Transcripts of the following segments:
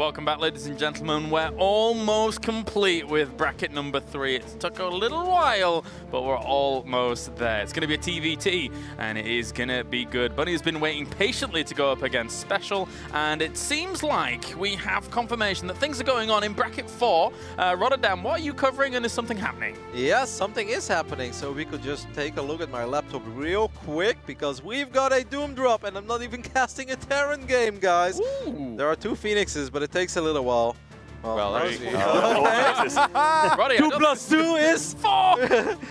welcome back, ladies and gentlemen. We're almost complete with bracket number 3. It took a little while, but we're almost there. It's going to be a TVT, and it is going to be good. Bunny has been waiting patiently to go up against SpeCial, and it seems like we have confirmation that things are going on in bracket 4. Rotterdam, what are you covering, and is something happening? Yes, something is happening, so we could just take a look at my laptop real quick, because we've got a Doom drop, and I'm not even casting a Terran game, guys. Ooh. There are 2 Phoenixes, but it takes a little while. Well, Roddy, 2 plus 2 is 4!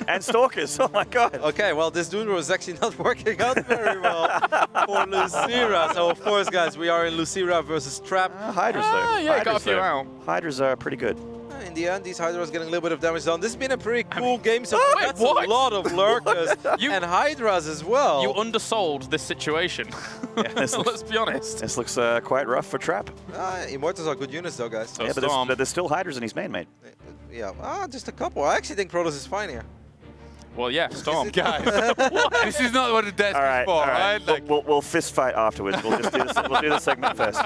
And Stalkers, oh my god. Okay, well, this Doom drop is actually not working out very well for Lucira. So, of course, guys, we are in Lucira versus Trap. Hydras, though. Yeah, you got a few out. Hydras are pretty good. In the end, these Hydras getting a little bit of damage done. This has been a pretty cool game, so that's what? a lot of Lurkers and Hydras as well. You undersold this situation. Yeah, Let's be honest. This looks quite rough for Trap. Immortals are good units, though, guys. So Yeah, but there's still Hydras in his main, mate. Yeah, just a couple. I actually think Protoss is fine here. Well, yeah, Storm. Guys, this is not what the desk is for, right? Like, We'll fist fight afterwards. We'll just do this. We'll do the segment first.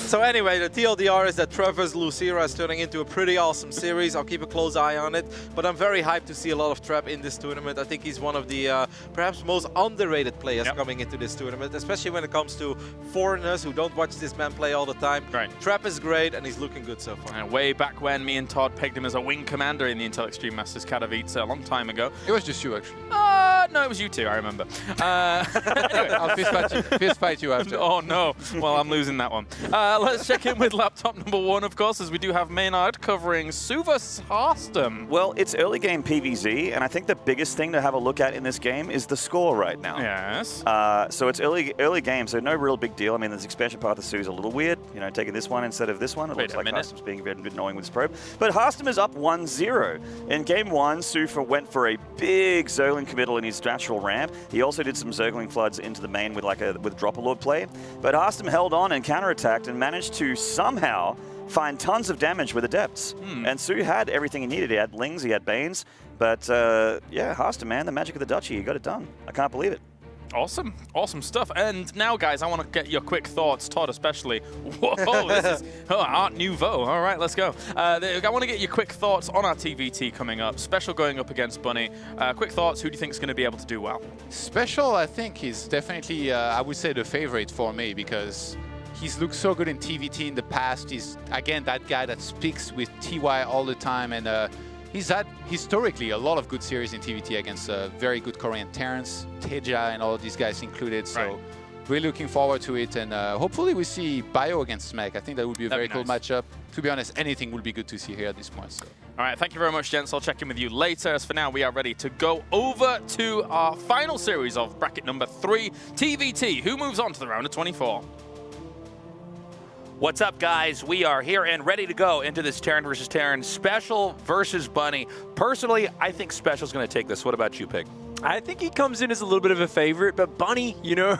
So anyway, the TLDR is that Trevor's Lucira is turning into a pretty awesome series. I'll keep a close eye on it, but I'm very hyped to see a lot of Trap in this tournament. I think he's one of the perhaps most underrated players coming into this tournament, especially when it comes to foreigners who don't watch this man play all the time. Right. Trap is great, and he's looking good so far. And way back when me and Todd pegged him as a wing commander in the Intel Extreme Masters Katowice a long time ago. it was just you, actually. No, it was you two, I remember. Anyway. I'll fist fight you after. Oh no, well I'm losing that one. Let's check in with laptop number 1, of course, as we do have Maynarde covering Suvas Harstam. Well, it's early game PvZ, and I think the biggest thing to have a look at in this game is the score right now. Yes. So it's early game, so no real big deal. I mean, this expansion path of Sue is a little weird, you know, taking this one instead of this one. It looks like Harstam's being a bit annoying with his probe. But Harstam is up 1-0. In game 1, Sue went for a big Zergling committal in his natural ramp. He also did some Zergling floods into the main with Dropper Lord play. But Harstam held on and counterattacked and managed to somehow find tons of damage with Adepts. And Sue had everything he needed. He had Lings, he had Banes. But yeah, Harstam, man, the magic of the Duchy, he got it done. I can't believe it. Awesome. Awesome stuff. And now, guys, I want to get your quick thoughts, Todd especially. Whoa, this is Art Nouveau. All right, let's go. I want to get your quick thoughts on our TVT coming up. SpeCial going up against Bunny. Quick thoughts, who do you think is going to be able to do well? SpeCial, I think, is definitely, I would say, the favorite for me, because he's looked so good in TVT in the past. He's, again, that guy that speaks with TY all the time, and he's had, historically, a lot of good series in TVT against very good Korean Terrans, Teja and all of these guys included. So really looking forward to it. And hopefully we see Bio against Smeg. I think that would be a very cool matchup. To be honest, anything would be good to see here at this point. So. All right, thank you very much, gents. I'll check in with you later. As for now, we are ready to go over to our final series of bracket number 3, TVT. Who moves on to the round of 24? What's up, guys? We are here and ready to go into this Terran versus Terran, SpeCial versus Bunny. Personally, I think SpeCial's going to take this. What about you, Pig? I think he comes in as a little bit of a favorite, but Bunny, you know,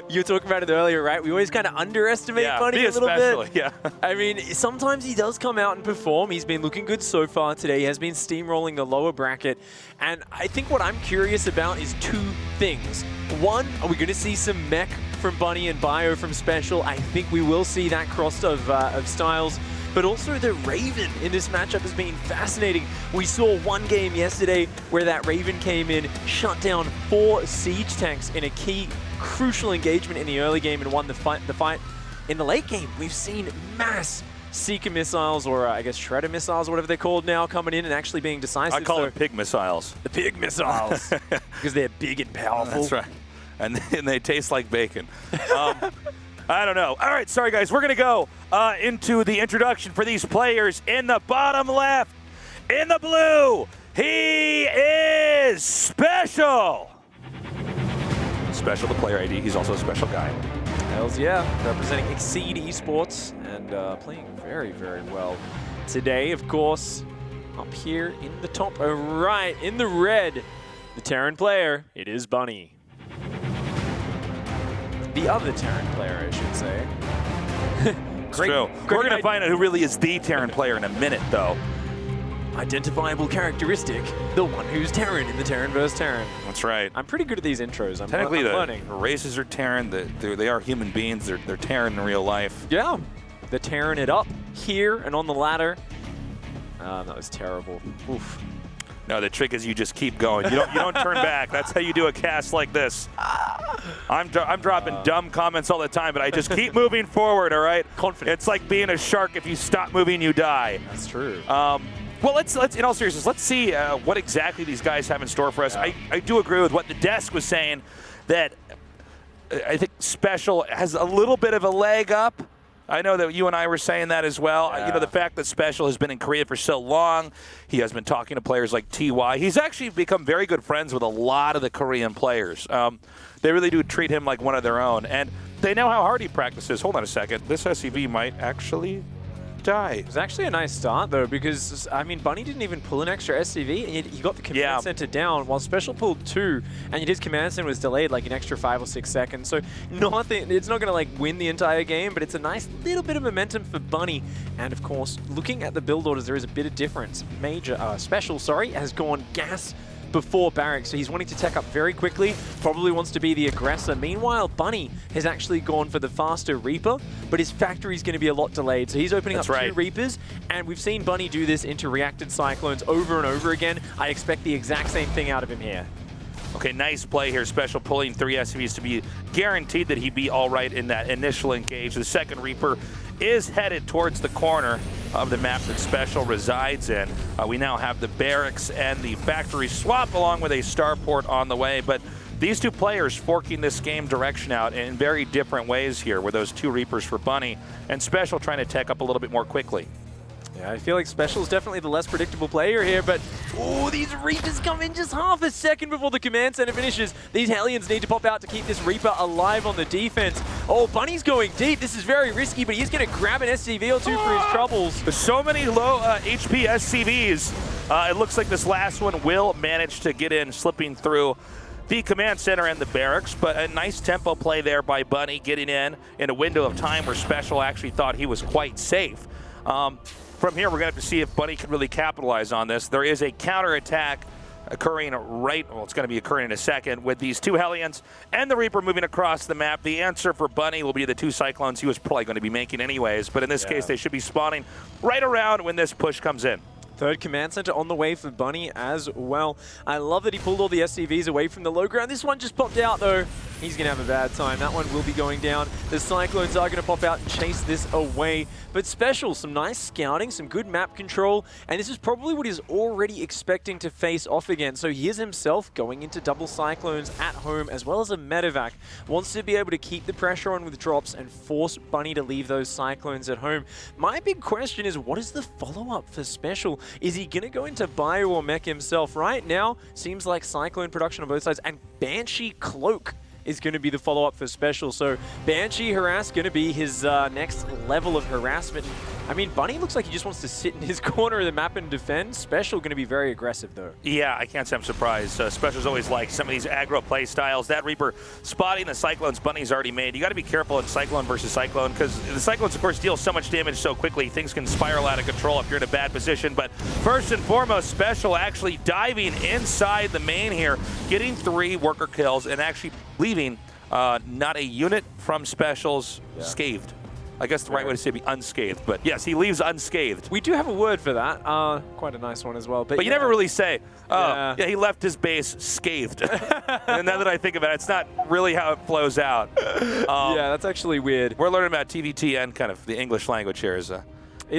you were talking about it earlier, right? We always kind of underestimate Bunny a little bit. Yeah. I mean, sometimes he does come out and perform. He's been looking good so far today. He has been steamrolling the lower bracket. And I think what I'm curious about is 2 things. One, are we going to see some mech from Bunny and Bio from SpeCial? I think we will see that cross of styles. But also the Raven in this matchup has been fascinating. We saw one game yesterday where that Raven came in, shut down 4 siege tanks in a key, crucial engagement in the early game and won the fight. In the late game, we've seen mass Seeker missiles, or I guess Shredder missiles, whatever they're called now, coming in and actually being decisive. I call them pig missiles. The pig missiles, because they're big and powerful. That's right. And they taste like bacon. I don't know. All right, sorry, guys. We're going to go into the introduction for these players. In the bottom left, in the blue, he is SpeCial. SpeCial, the player ID. He's also a special guy. Hells yeah. Representing Exceed Esports and playing very, very well today, of course. Up here in the top right, in the red, the Terran player, it is Bunny. The other Terran player, I should say. True. We're going to find out who really is the Terran player in a minute, though. Identifiable characteristic, the one who's Terran in the Terran vs. Terran. That's right. I'm pretty good at these intros. I'm Technically, learning. the races are Terran. They are human beings. They're Terran in real life. Yeah. They're tearing it up here and on the ladder. That was terrible. Oof. No, the trick is you just keep going. You don't turn back. That's how you do a cast like this. I'm dropping dumb comments all the time, but I just keep moving forward, all right? Confident. It's like being a shark. If you stop moving, you die. That's true. Well, let's in all seriousness, let's see what exactly these guys have in store for us. Yeah. I do agree with what the desk was saying, that I think SpeCial has a little bit of a leg up. I know that you and I were saying that as well. Yeah. You know, the fact that SpeCial has been in Korea for so long, he has been talking to players like TY. He's actually become very good friends with a lot of the Korean players. They really do treat him like one of their own, and they know how hard he practices. Hold on a second. This SCV might actually die. It was actually a nice start, though, because, I mean, Bunny didn't even pull an extra SCV, and he got the command center down, while SpeCial pulled 2, and his command center was delayed like an extra 5 or 6 seconds. So nothing, it's not going to, like, win the entire game, but it's a nice little bit of momentum for Bunny. And, of course, looking at the build orders, there is a bit of difference. SpeCial, has gone gas before Barracks, so he's wanting to tech up very quickly, probably wants to be the aggressor. Meanwhile, Bunny has actually gone for the faster Reaper, but his factory is going to be a lot delayed, so he's opening up 2 Reapers, and we've seen Bunny do this into reacted Cyclones over and over again. I expect the exact same thing out of him here. Okay, nice play here. SpeCial pulling 3 SCVs to be guaranteed that he'd be all right in that initial engage. The second Reaper is headed towards the corner of the map that SpeCial resides in. We now have the barracks and the factory swap along with a starport on the way, but these 2 players forking this game direction out in very different ways here, with those 2 Reapers for Bunny and SpeCial trying to tech up a little bit more quickly. Yeah, I feel like SpeCial is definitely the less predictable player here, but these Reapers come in just half a second before the command center finishes. These Hellions need to pop out to keep this Reaper alive on the defense. Oh, Bunny's going deep. This is very risky, but he's going to grab an SCV or 2 for his troubles. There's so many low HP SCVs. It looks like this last one will manage to get in, slipping through the command center and the barracks, but a nice tempo play there by Bunny, getting in a window of time where SpeCial actually thought he was quite safe. From here, we're going to have to see if Bunny can really capitalize on this. There is a counterattack occurring it's going to be occurring in a second with these 2 Hellions and the Reaper moving across the map. The answer for Bunny will be the 2 Cyclones he was probably going to be making anyways, but in this case, they should be spawning right around when this push comes in. Third command center on the way for Bunny as well. I love that he pulled all the SCVs away from the low ground. This one just popped out, though. He's going to have a bad time. That one will be going down. The Cyclones are going to pop out and chase this away. But SpeCial, some nice scouting, some good map control, and this is probably what he's already expecting to face off again. So he is himself going into double Cyclones at home, as well as a medevac. Wants to be able to keep the pressure on with drops and force Bunny to leave those Cyclones at home. My big question is, what is the follow-up for SpeCial? Is he going to go into bio or mech himself? Right now, seems like Cyclone production on both sides, and Banshee Cloak is going to be the follow-up for SpeCial. So Banshee Harass going to be his next level of harassment. I mean, Bunny looks like he just wants to sit in his corner of the map and defend. SpeCial going to be very aggressive, though. Yeah, I can't say I'm surprised. SpeCial's always like some of these aggro play styles. That Reaper spotting the Cyclones Bunny's already made. You got to be careful in Cyclone versus Cyclone, because the Cyclones, of course, deal so much damage so quickly. Things can spiral out of control if you're in a bad position. But first and foremost, SpeCial actually diving inside the main here, getting 3 worker kills and actually leaving not a unit from SpeCial's scathed. I guess the right way to say it would be unscathed, but yes, he leaves unscathed. We do have a word for that. Quite a nice one as well. But you never really say, oh, yeah, he left his base scathed. And now that I think about it, it's not really how it flows out. Yeah, that's actually weird. We're learning about TVT and kind of the English language here as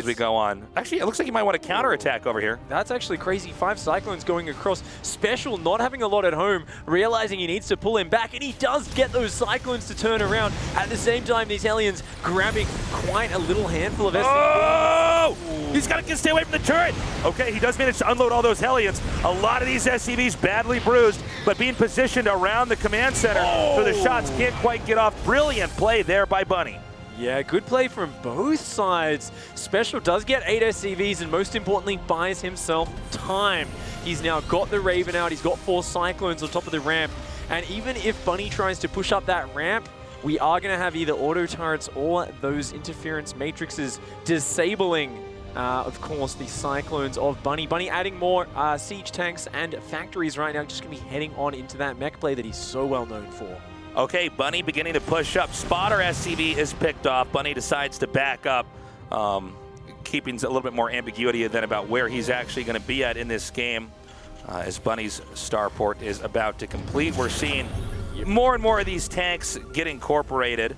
we go on. Actually, it looks like you might want a counterattack over here. That's actually crazy. 5 Cyclones going across. SpeCial not having a lot at home, realizing he needs to pull him back, and he does get those Cyclones to turn around. At the same time, these Hellions grabbing quite a little handful of SCVs. Oh! He's got to stay away from the turret. Okay, he does manage to unload all those Hellions. A lot of these SCVs badly bruised, but being positioned around the command center so the shots can't quite get off. Brilliant play there by Bunny. Yeah, good play from both sides. SpeCial does get 8 SCVs and most importantly buys himself time. He's now got the Raven out, he's got 4 Cyclones on top of the ramp, and even if Bunny tries to push up that ramp, we are going to have either auto turrets or those interference matrices disabling, of course, the Cyclones of Bunny. Bunny adding more siege tanks and factories right now, just going to be heading on into that mech play that he's so well known for. Okay, Bunny beginning to push up. Spotter SCV is picked off. Bunny decides to back up. keeping a little bit more ambiguity than about where he's actually going to be at in this game. As Bunny's starport is about to complete, we're seeing more and more of these tanks get incorporated.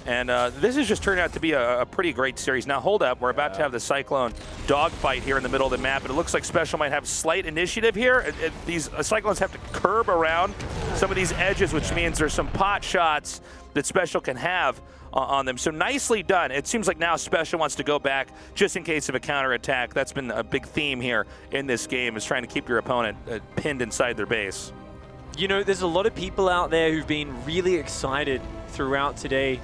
And this has just turned out to be a pretty great series. Now, hold up. We're about to have the Cyclone dogfight here in the middle of the map, and it looks like SpeCial might have slight initiative here. These Cyclones have to curb around some of these edges, which means there's some pot shots that SpeCial can have on them. So nicely done. It seems like now SpeCial wants to go back just in case of a counterattack. That's been a big theme here in this game, is trying to keep your opponent pinned inside their base. You know, there's a lot of people out there who've been really excited throughout today,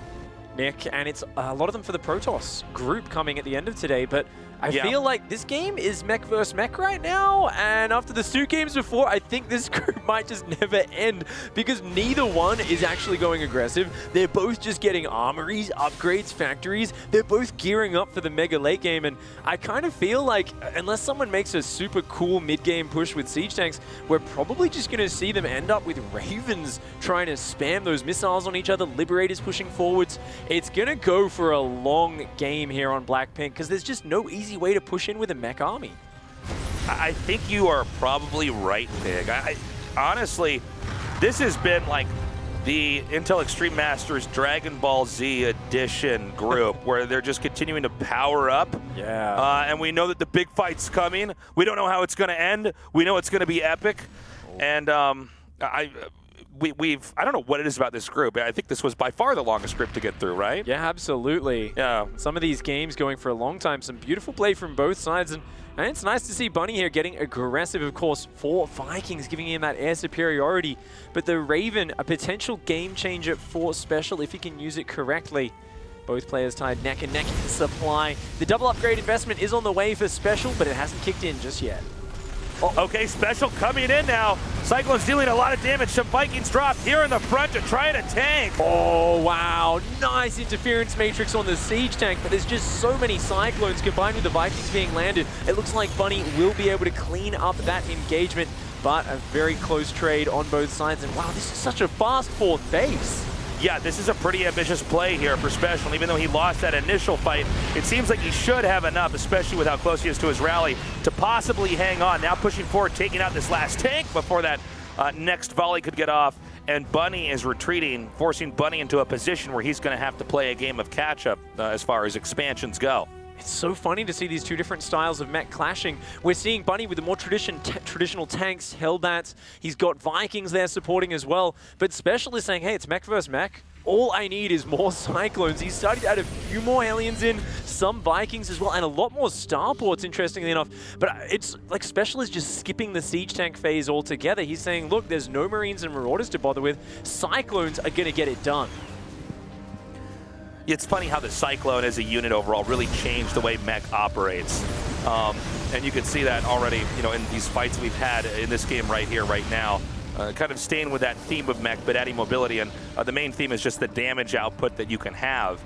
Nick, and it's a lot of them for the Protoss group coming at the end of today, but I feel like this game is mech versus mech right now, and after the 2 games before, I think this group might just never end because neither one is actually going aggressive. They're both just getting armories, upgrades, factories. They're both gearing up for the mega late game, and I kind of feel like unless someone makes a super cool mid-game push with siege tanks, we're probably just going to see them end up with Ravens trying to spam those missiles on each other, Liberators pushing forwards. It's going to go for a long game here on Blackpink because there's just no easy way to push in with a mech army. I think you are probably right, Pig. Honestly, this has been like the Intel Extreme Masters Dragon Ball Z edition group where they're just continuing to power up. Yeah. And we know that the big fight's coming. We don't know how it's going to end. We know it's going to be epic. And I don't know what it is about this group. I think this was by far the longest group to get through, right? Yeah, absolutely. Yeah. Some of these games going for a long time. Some beautiful play from both sides. And it's nice to see Bunny here getting aggressive, of course, for Vikings, giving him that air superiority. But the Raven, a potential game changer for SpeCial if he can use it correctly. Both players tied neck and neck in the supply. The double upgrade investment is on the way for SpeCial, but it hasn't kicked in just yet. Okay, SpeCial coming in now. Cyclone's dealing a lot of damage. Some Vikings dropped here in the front to try to tank. Oh, wow. Nice interference matrix on the siege tank, but there's just so many Cyclones combined with the Vikings being landed. It looks like Bunny will be able to clean up that engagement, but a very close trade on both sides. And wow, this is such a fast fourth base. Yeah, this is a pretty ambitious play here for SpeCial. Even though he lost that initial fight, it seems like he should have enough, especially with how close he is to his rally, to possibly hang on. Now pushing forward, taking out this last tank before that next volley could get off. And Bunny is retreating, forcing Bunny into a position where he's going to have to play a game of catch-up as far as expansions go. It's so funny to see these two different styles of mech clashing. We're seeing Bunny with the more traditional tanks, Hellbats. He's got Vikings there supporting as well. But SpeCial is saying, hey, it's mech versus mech. All I need is more Cyclones. He's starting to add a few more Aliens in, some Vikings as well, and a lot more starports, interestingly enough. But it's like SpeCial is just skipping the siege tank phase altogether. He's saying, look, there's no Marines and Marauders to bother with. Cyclones are going to get it done. It's funny how the Cyclone as a unit overall really changed the way mech operates. And you can see that already, you know, in these fights we've had in this game right here, right now. Kind of staying with that theme of mech, but adding mobility. And the main theme is just the damage output that you can have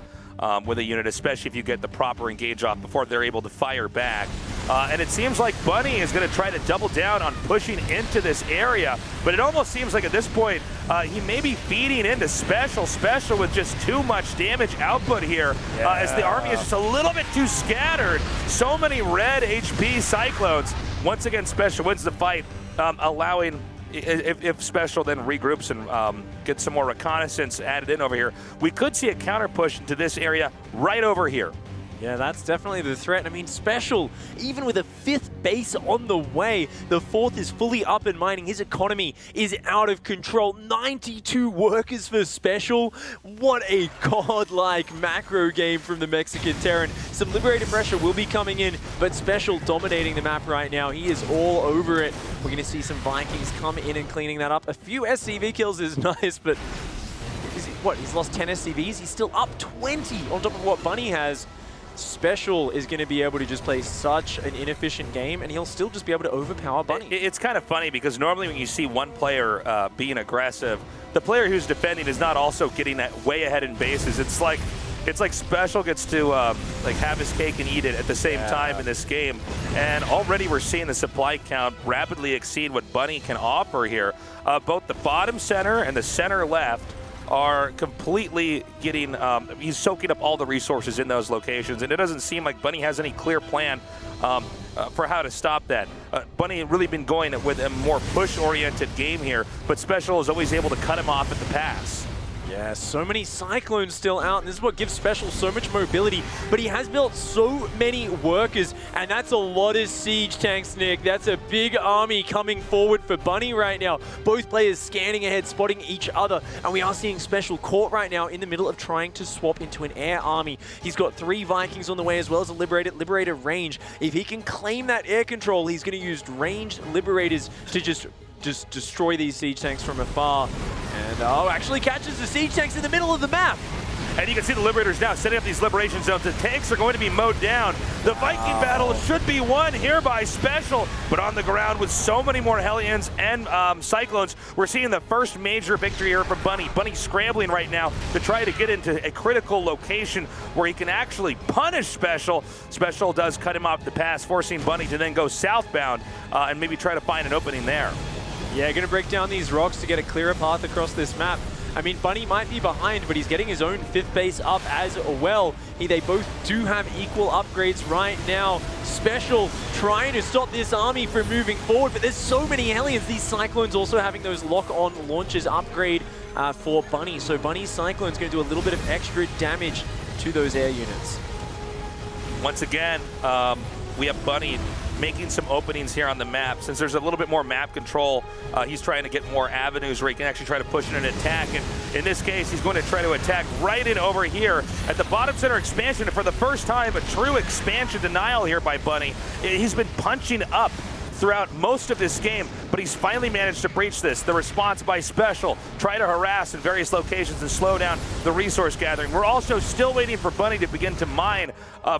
with a unit, especially if you get the proper engage off before they're able to fire back. And it seems like Bunny is going to try to double down on pushing into this area, but it almost seems like at this point he may be feeding into SpeCial with just too much damage output here, as the army is just a little bit too scattered. So many red HP Cyclones. Once again, SpeCial wins the fight, allowing, if SpeCial then regroups and gets some more reconnaissance added in over here, we could see a counter push into this area right over here. Yeah, that's definitely the threat. I mean, SpeCial, even with a 5th base on the way, the 4th is fully up and mining. His economy is out of control. 92 workers for SpeCial. What a godlike macro game from the Mexican Terran. Some Liberator pressure will be coming in, but SpeCial dominating the map right now. He is all over it. We're going to see some Vikings come in and cleaning that up. A few SCV kills is nice, but he's lost 10 SCVs? He's still up 20 on top of what Bunny has. SpeCial is going to be able to just play such an inefficient game, and he'll still just be able to overpower Bunny. It's kind of funny because normally when you see one player being aggressive, the player who's defending is not also getting that way ahead in bases. It's like SpeCial gets to like have his cake and eat it at the same time in this game, and already we're seeing the supply count rapidly exceed what Bunny can offer here. Both the bottom center and the center left are completely getting, he's soaking up all the resources in those locations, and it doesn't seem like Bunny has any clear plan for how to stop that. Bunny really been going with a more push-oriented game here, but SpeCial is always able to cut him off at the pass. Yeah, so many Cyclones still out, and this is what gives SpeCial so much mobility, but he has built so many workers, and that's a lot of siege tanks, Nick. That's a big army coming forward for Bunny right now. Both players scanning ahead, spotting each other, and we are seeing SpeCial caught right now in the middle of trying to swap into an air army. He's got 3 Vikings on the way, as well as a Liberator range. If he can claim that air control, he's going to use ranged Liberators to just destroy these siege tanks from afar. And actually catches the siege tanks in the middle of the map. And you can see the Liberators now setting up these liberation zones. The tanks are going to be mowed down. The Viking battle should be won here by SpeCial, but on the ground with so many more Hellions and Cyclones, we're seeing the first major victory here from Bunny. Bunny scrambling right now to try to get into a critical location where he can actually punish SpeCial. SpeCial does cut him off the pass, forcing Bunny to then go southbound and maybe try to find an opening there. Yeah, going to break down these rocks to get a clearer path across this map. I mean, Bunny might be behind, but he's getting his own 5th base up as well. They both do have equal upgrades right now. SpeCial trying to stop this army from moving forward, but there's so many Hellions. These Cyclones also having those lock-on launches upgrade for Bunny. So Bunny's Cyclone's going to do a little bit of extra damage to those air units. Once again, we have Bunny making some openings here on the map. Since there's a little bit more map control, he's trying to get more avenues where he can actually try to push in an attack. And in this case, he's going to try to attack right in over here at the bottom center expansion. And for the first time, a true expansion denial here by Bunny. He's been punching up throughout most of this game, but he's finally managed to breach this. The response by SpeCial, try to harass in various locations and slow down the resource gathering. We're also still waiting for Bunny to begin to mine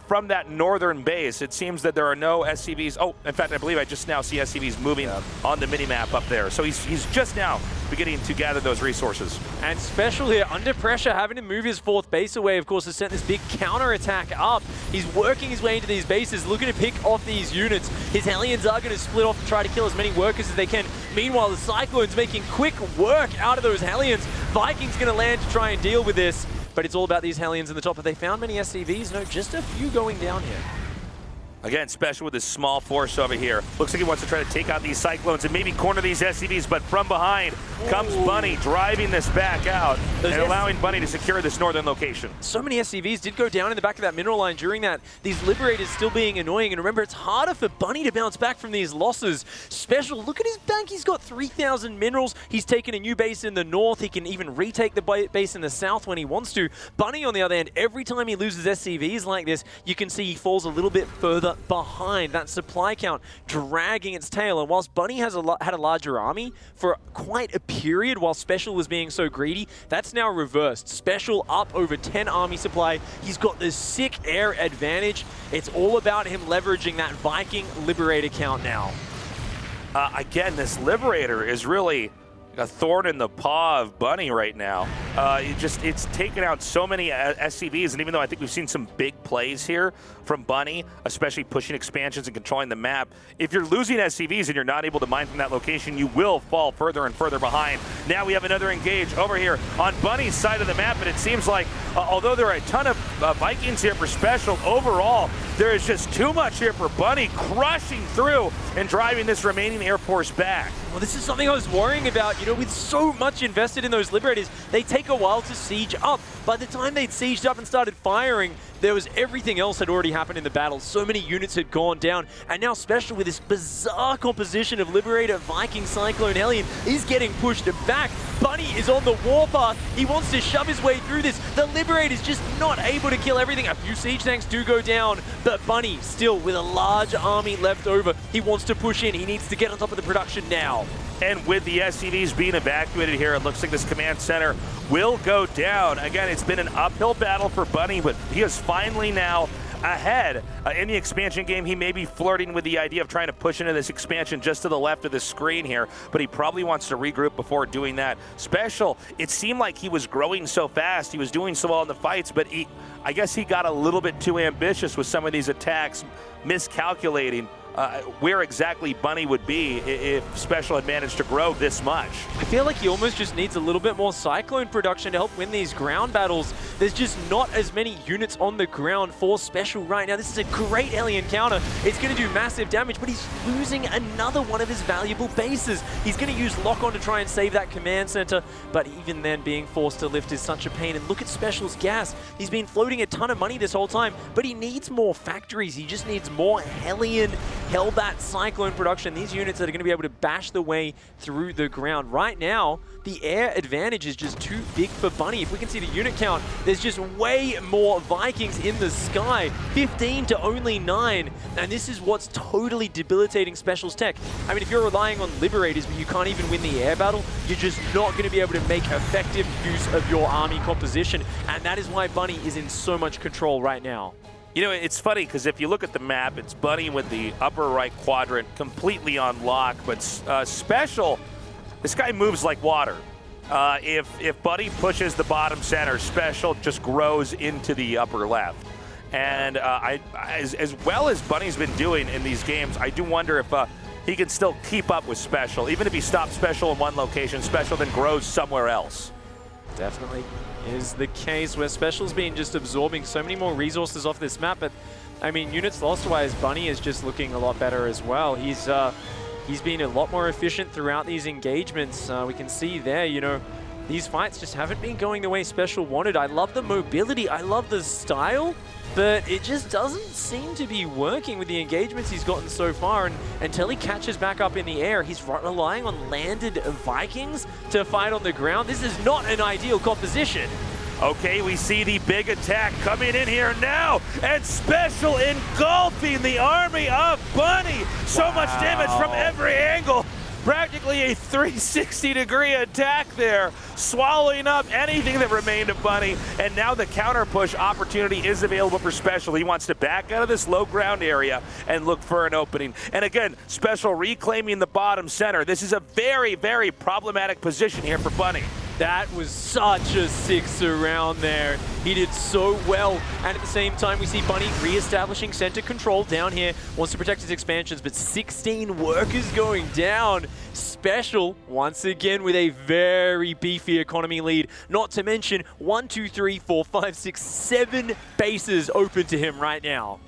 from that northern base. It seems that there are no SCVs. Oh, in fact, I believe I just now see SCVs moving on the mini-map up there. So he's just now beginning to gather those resources. And SpeCial here, under pressure, having to move his 4th base away, of course, has sent this big counter-attack up. He's working his way into these bases, looking to pick off these units. His Hellions are going to split off and try to kill as many workers as they can. Meanwhile, the Cyclone's making quick work out of those Hellions. Vikings going to land to try and deal with this, but it's all about these Hellions in the top. Have they found many SCVs? No, just a few going down here. Again, SpeCial with his small force over here. Looks like he wants to try to take out these Cyclones and maybe corner these SCVs, but from behind comes Bunny, driving this back out and allowing Bunny to secure this northern location. So many SCVs did go down in the back of that mineral line during that. These Liberators still being annoying, and remember, it's harder for Bunny to bounce back from these losses. SpeCial, look at his bank. He's got 3,000 minerals. He's taken a new base in the north. He can even retake the base in the south when he wants to. Bunny, on the other hand, every time he loses SCVs like this, you can see he falls a little bit further behind. That supply count dragging its tail, and whilst Bunny has had a larger army for quite a period while SpeCial was being so greedy, that's now reversed. SpeCial up over 10 army supply. He's got this sick air advantage. It's all about him leveraging that Viking Liberator count now. Again, this Liberator is really a thorn in the paw of Bunny right now. It's taken out so many SCVs, and even though I think we've seen some big plays here from Bunny, especially pushing expansions and controlling the map, if you're losing SCVs and you're not able to mine from that location, you will fall further and further behind. Now we have another engage over here on Bunny's side of the map, and it seems like, although there are a ton of Vikings here for SpeCial, overall, there is just too much here for Bunny, crushing through and driving this remaining Air Force back. Well, this is something I was worrying about. You know, with so much invested in those Liberators, they take a while to siege up. By the time they'd sieged up and started firing, there was everything else had already happened in the battle. So many units had gone down, and now SpeCial with this bizarre composition of Liberator, Viking, Cyclone, Hellion is getting pushed back. Bunny is on the warpath. He wants to shove his way through this. The Liberator is just not able to kill everything. A few siege tanks do go down, but Bunny still with a large army left over. He wants to push in. He needs to get on top of the production now. And with the SCVs being evacuated here, it looks like this command center will go down. Again, it's been an uphill battle for Bunny, but he is finally now ahead. In the expansion game, he may be flirting with the idea of trying to push into this expansion just to the left of the screen here, but he probably wants to regroup before doing that. SpeCial, it seemed like he was growing so fast, he was doing so well in the fights, but I guess he got a little bit too ambitious with some of these attacks, miscalculating where exactly Bunny would be if SpeCial had managed to grow this much. I feel like he almost just needs a little bit more Cyclone production to help win these ground battles. There's just not as many units on the ground for SpeCial right now. This is a great alien counter. It's going to do massive damage, but he's losing another one of his valuable bases. He's going to use lock-on to try and save that command center, but even then being forced to lift is such a pain. And look at SpeCial's gas. He's been floating a ton of money this whole time, but he needs more factories. He just needs more Hellion Hellbat Cyclone production. These units that are going to be able to bash the way through the ground. Right now, the air advantage is just too big for Bunny. If we can see the unit count, there's just way more Vikings in the sky. 15 to only 9. And this is what's totally debilitating SpeCial's tech. I mean, if you're relying on Liberators, but you can't even win the air battle, you're just not going to be able to make effective use of your army composition. And that is why Bunny is in so much control right now. You know, it's funny because if you look at the map, it's Bunny with the upper right quadrant completely on lock, but SpeCial, this guy moves like water. If Bunny pushes the bottom center, SpeCial just grows into the upper left. And as well as Bunny's been doing in these games, I do wonder if he can still keep up with SpeCial. Even if he stops SpeCial in one location, SpeCial then grows somewhere else. Definitely is the case where SpeCial's been just absorbing so many more resources off this map, but I mean, units lost-wise, Bunny is just looking a lot better as well. He's been a lot more efficient throughout these engagements. We can see there, you know, these fights just haven't been going the way SpeCial wanted. I love the mobility, I love the style, but it just doesn't seem to be working with the engagements he's gotten so far. And until he catches back up in the air, he's relying on landed Vikings to fight on the ground. This is not an ideal composition. Okay, we see the big attack coming in here now, and SpeCial engulfing the army of Bunny. So much damage from every angle. Practically a 360-degree attack there, swallowing up anything that remained of Bunny, and now the counter push opportunity is available for SpeCial. He wants to back out of this low ground area and look for an opening. And again, SpeCial reclaiming the bottom center. This is a very, very problematic position here for Bunny. That was such a sick surround there. He did so well. And at the same time, we see Bunny re-establishing center control down here. Wants to protect his expansions, but 16 workers going down. SpeCial, once again, with a very beefy economy lead. Not to mention 1, 2, 3, 4, 5, 6, 7 bases open to him right now.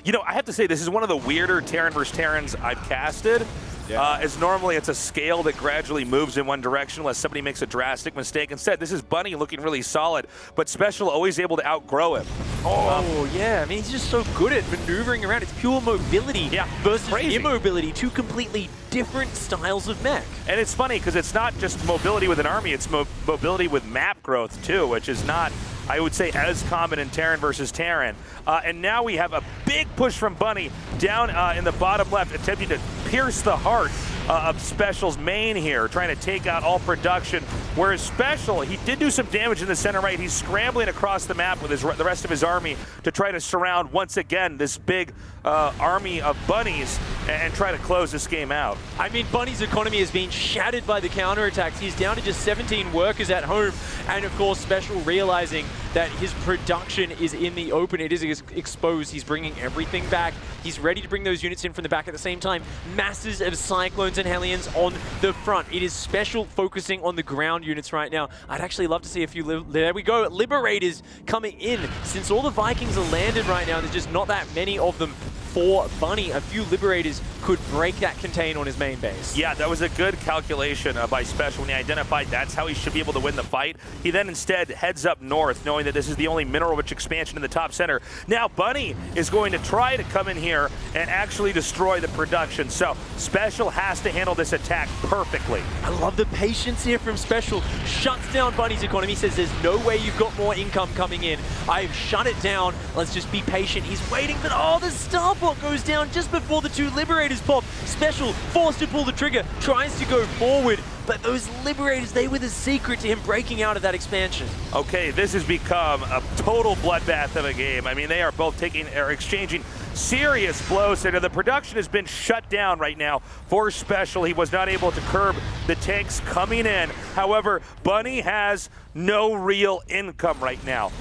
You know, I have to say, this is one of the weirder Terran versus Terrans I've casted. Yeah. As normally it's a scale that gradually moves in one direction unless somebody makes a drastic mistake. Instead, this is Bunny looking really solid, but SpeCial always able to outgrow him. Oh, yeah. I mean, he's just so good at maneuvering around. It's pure mobility versus immobility, two completely different styles of mech. And it's funny because it's not just mobility with an army, it's mobility with map growth too, which is not, I would say, as common in Terran versus Terran. And now we have a big push from Bunny down in the bottom left, attempting to pierce the heart of SpeCial's main here, trying to take out all production. Whereas SpeCial, he did do some damage in the center right. He's scrambling across the map with the rest of his army to try to surround once again this big army of bunnies and try to close this game out. I mean, Bunny's economy has been shattered by the counterattacks. He's down to just 17 workers at home. And of course, SpeCial realizing that his production is in the open. It is exposed. He's bringing everything back. He's ready to bring those units in from the back at the same time. Masses of Cyclones and Hellions on the front. It is SpeCial focusing on the ground units right now. I'd actually love to see a few, there we go, Liberators coming in. Since all the Vikings are landed right now, there's just not that many of them for Bunny. A few Liberators could break that contain on his main base. Yeah, that was a good calculation by SpeCial when he identified that's how he should be able to win the fight. He then instead heads up north, knowing that this is the only mineral-rich expansion in the top center. Now Bunny is going to try to come in here and actually destroy the production. So SpeCial has to handle this attack perfectly. I love the patience here from SpeCial. Shuts down Bunny's economy, says there's no way you've got more income coming in. I've shut it down. Let's just be patient. He's waiting, but oh, the starport goes down just before the two Liberators pop. SpeCial forced to pull the trigger, tries to go forward, but those Liberators, they were the secret to him breaking out of that expansion. Okay, this has become a total bloodbath of a game. I mean, they are both exchanging serious blows here. The production has been shut down right now for SpeCial. He was not able to curb the tanks coming in. However, Bunny has no real income right now.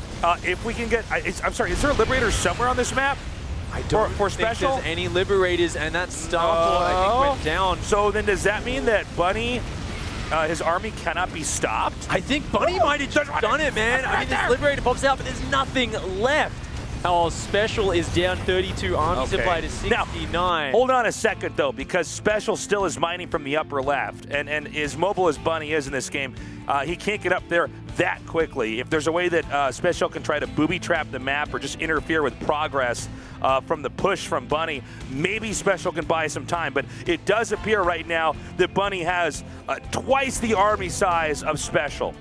If we can get, I'm sorry, is there a Liberator somewhere on this map? I don't for think SpeCial? there's any Liberators, and that Starport, I think, went down. So then does that mean that Bunny, his army cannot be stopped? I think Bunny might have just done it, man. I mean, this Liberator pops out, but there's nothing left. Oh, SpeCial is down 32, army supply to 69. Now, hold on a second, though, because SpeCial still is mining from the upper left. And as mobile as Bunny is in this game, he can't get up there that quickly. If there's a way that SpeCial can try to booby-trap the map or just interfere with progress from the push from Bunny, maybe SpeCial can buy some time. But it does appear right now that Bunny has twice the army size of SpeCial.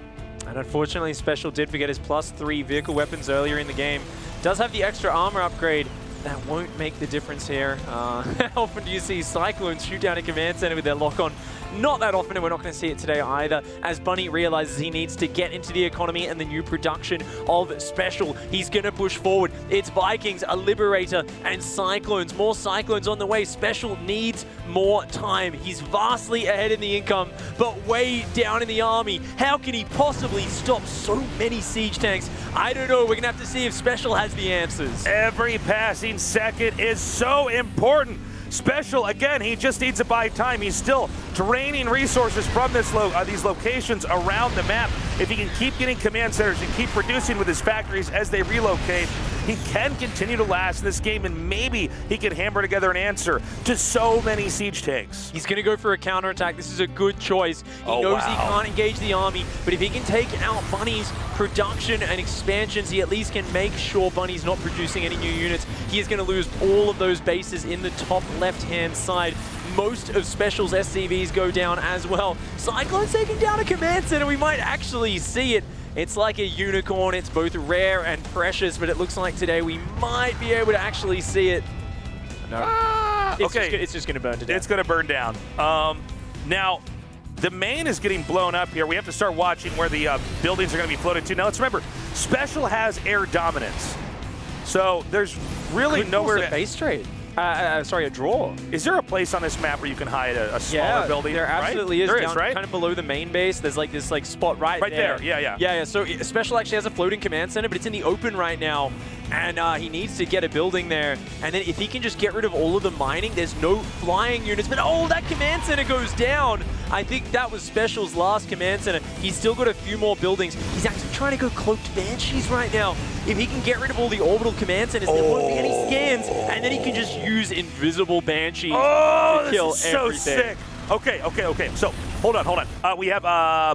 And unfortunately, SpeCial did forget his +3 vehicle weapons earlier in the game. Does have the extra armor upgrade. That won't make the difference here. How often do you see Cyclones shoot down a command center with their lock-on? Not that often, and we're not going to see it today either, as Bunny realizes he needs to get into the economy and the new production of SpeCial. He's going to push forward. It's Vikings, a Liberator, and Cyclones. More Cyclones on the way. SpeCial needs more time. He's vastly ahead in the income, but way down in the army. How can he possibly stop so many siege tanks? I don't know. We're going to have to see if SpeCial has the answers. Every passing second is so important. SpeCial, again, he just needs to buy time. He's still draining resources from this these locations around the map. If he can keep getting command centers and keep producing with his factories as they relocate, he can continue to last in this game, and maybe he can hammer together an answer to so many siege tanks. He's going to go for a counterattack. This is a good choice. He knows he can't engage the army, but if he can take out Bunny's production and expansions, he at least can make sure Bunny's not producing any new units. He is going to lose all of those bases in the top left-hand side. Most of SpeCial's SCVs go down as well. Cyclone's taking down a command center. We might actually see it. It's like a unicorn. It's both rare and precious, but it looks like today we might be able to actually see it. No. It's just going to burn to death. It's going to burn down. Now, the main is getting blown up here. We have to start watching where the buildings are going to be floated to. Now, let's remember, SpeCial has air dominance. So there's really nowhere to... base trade. Sorry, a draw. Is there a place on this map where you can hide a smaller building? There absolutely is. There down, is, right? Kind of below the main base. There's like this spot right there. Yeah. So SpeCial actually has a floating command center, but it's in the open right now. And he needs to get a building there. And then if he can just get rid of all of the mining, there's no flying units. But that command center goes down. I think that was SpeCial's last command center. He's still got a few more buildings. He's actually trying to go cloaked banshees right now. If he can get rid of all the orbital command centers, there won't be any scans. And then he can just use invisible banshees to kill this is so everything. sick. Okay. So, hold on. We have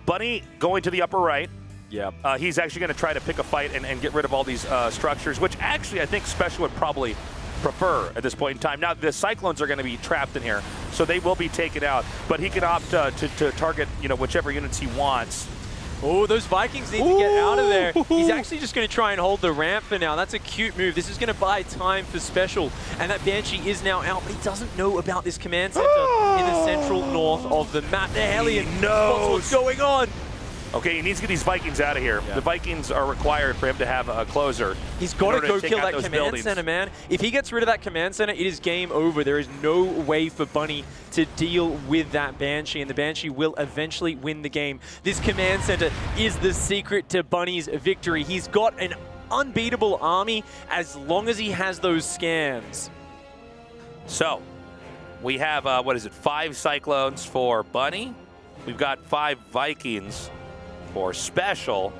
Bunny going to the upper right. Yeah. He's actually going to try to pick a fight and get rid of all these structures, which actually I think SpeCial would probably prefer at this point in time. Now, the Cyclones are going to be trapped in here, so they will be taken out. But he can opt to target, whichever units he wants. Oh, those Vikings need to get out of there. He's actually just going to try and hold the ramp for now. That's a cute move. This is going to buy time for SpeCial. And that Banshee is now out, but he doesn't know about this command center in the central north of the map. The Hellion knows what's going on. Okay, he needs to get these Vikings out of here. Yeah. The Vikings are required for him to have a closer. He's got to go kill that command center, man. If he gets rid of that command center, it is game over. There is no way for Bunny to deal with that Banshee, and the Banshee will eventually win the game. This command center is the secret to Bunny's victory. He's got an unbeatable army as long as he has those scans. So, we have, 5 Cyclones for Bunny. We've got 5 Vikings for SpeCial.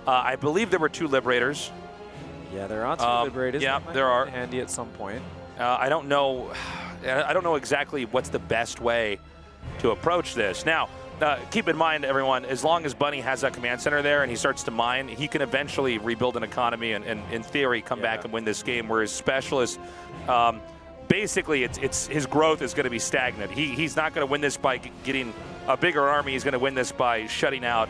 I believe there were 2 Liberators. Yeah, there are 2 Liberators. Yeah, there are. Handy at some point. I don't know exactly what's the best way to approach this. Now, keep in mind, everyone, as long as Bunny has that command center there and he starts to mine, he can eventually rebuild an economy and in theory, come back and win this game, whereas SpeCial is... basically, it's his growth is going to be stagnant. He's not going to win this by getting a bigger army. He's going to win this by shutting out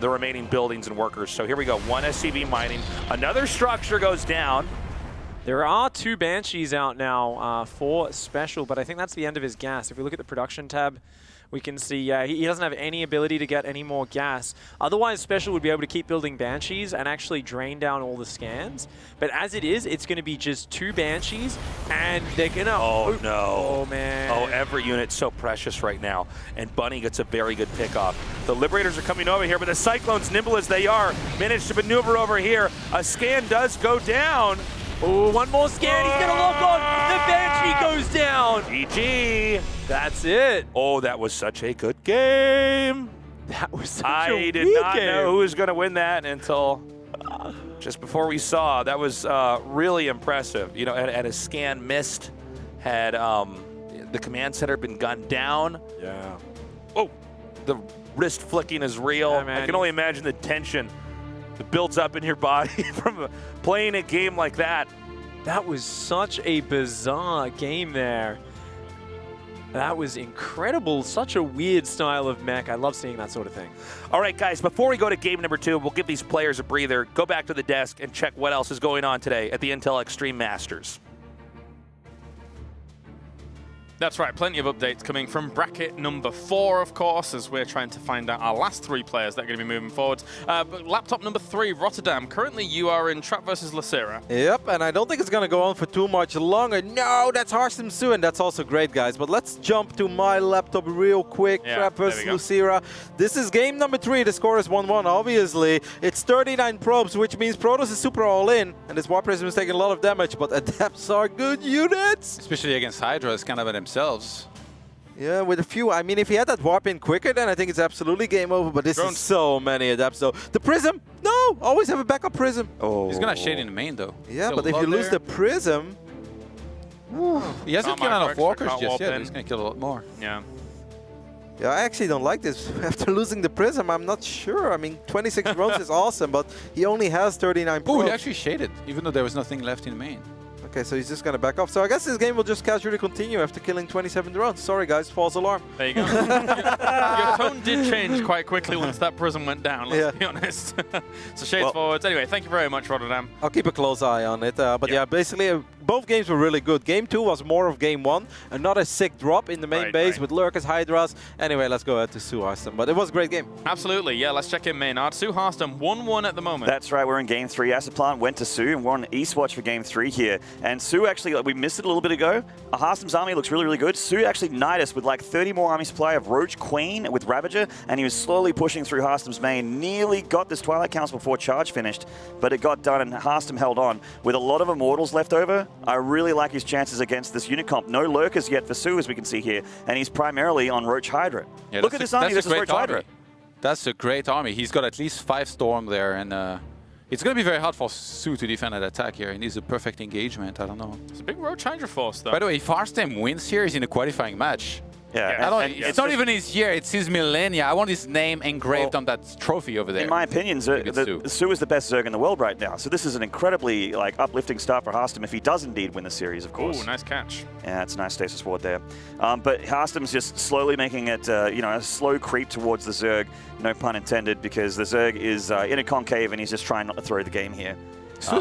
the remaining buildings and workers. So here we go. 1 SCV mining. Another structure goes down. There are 2 Banshees out now for SpeCial, but I think that's the end of his gas. If we look at the production tab, we can see he doesn't have any ability to get any more gas. Otherwise, SpeCial would be able to keep building Banshees and actually drain down all the scans. But as it is, it's going to be just 2 Banshees, and they're going to... Oh, no. Oh, man. Oh, every unit's so precious right now. And Bunny gets a very good pickoff. The Liberators are coming over here, but the Cyclones, nimble as they are, manage to maneuver over here. A scan does go down. Oh, one more scan. He's going to lock on. The Banshee goes down. GG. That's it. Oh, that was such a good game. That was such a I weird did not game. know who was going to win that until just before we saw. That was really impressive. You know, had a scan missed, had the command center been gunned down. Yeah. Oh, the wrist flicking is real. Yeah, man. I can only imagine the tension that builds up in your body from playing a game like that. That was such a bizarre game there. That was incredible. Such a weird style of mech. I love seeing that sort of thing. All right, guys, before we go to game number 2, we'll give these players a breather, go back to the desk, and check what else is going on today at the Intel Extreme Masters. That's right, plenty of updates coming from bracket number 4, of course, as we're trying to find out our last 3 players that are going to be moving forward. But laptop number 3, Rotterdam. Currently, you are in Trap versus Lucira. Yep, and I don't think it's going to go on for too much longer. No, that's Harstem Su, and that's also great, guys. But let's jump to my laptop real quick. Yeah, Trap there versus we go. Lucira. This is game number 3. The score is 1-1, obviously. It's 39 probes, which means Protoss is super all-in, and this War Prism is taking a lot of damage, but Adepts are good units. Especially against Hydra, it's kind of themselves. Yeah, with a few. I mean, if he had that warp in quicker, then I think it's absolutely game over. But this is so many adapts, though. The prism! No! Always have a backup prism. Oh. He's gonna shade in the main though. Yeah, Still but if a you lot lose there. the prism... He hasn't Not killed my enough walkers can't just warp yet. in. He's gonna kill a lot more. Yeah. Yeah, I actually don't like this. After losing the prism, I'm not sure. I mean, 26 rounds is awesome, but he only has 39 Oh, probes. he actually shaded, even though there was nothing left in the main. Okay, so he's just gonna back off. So I guess this game will just casually continue after killing 27 rounds. Sorry, guys, false alarm. There you go. Your tone did change quite quickly once that prism went down, let's be honest. So shades forwards. Anyway, thank you very much, Rotterdam. I'll keep a close eye on it. But yeah, basically, both games were really good. Game 2 was more of game 1. Another sick drop in the main base with Lurkers, Hydras. Anyway, let's go ahead to Su Harstem. But it was a great game. Absolutely, yeah. Let's check in Maynarde. Su Harstem, 1-1 at the moment. That's right, we're in game 3. Acid Plant went to Su, and we're on Eastwatch for game 3 here. And Su actually, we missed it a little bit ago. Harstem's army looks really, really good. Su actually knighted us with like 30 more army supply of Roach Queen with Ravager, and he was slowly pushing through Harstem's main. Nearly got this Twilight Council before charge finished, but it got done, and Harstem held on. With a lot of Immortals left over, I really like his chances against this unit comp. No Lurkers yet for Su, as we can see here, and he's primarily on Roach Hydra. Yeah, Look at this army, this is Roach Hydra. That's a great army. He's got at least 5 Storm there, and it's going to be very hard for Su to defend that attack here. He needs a perfect engagement. I don't know. It's a big Roach Hydra force, though. By the way, if Harstem wins here, he's in a qualifying match. Yeah, it's not even his year, it's his millennia. I want his name engraved on that trophy over there. In my opinion, Su is the best Zerg in the world right now. So this is an incredibly uplifting start for Harstem if he does indeed win the series, of course. Ooh, nice catch. Yeah, it's a nice stasis ward there. But Harstem's just slowly making it, a slow creep towards the Zerg, no pun intended, because the Zerg is in a concave and he's just trying not to throw the game here.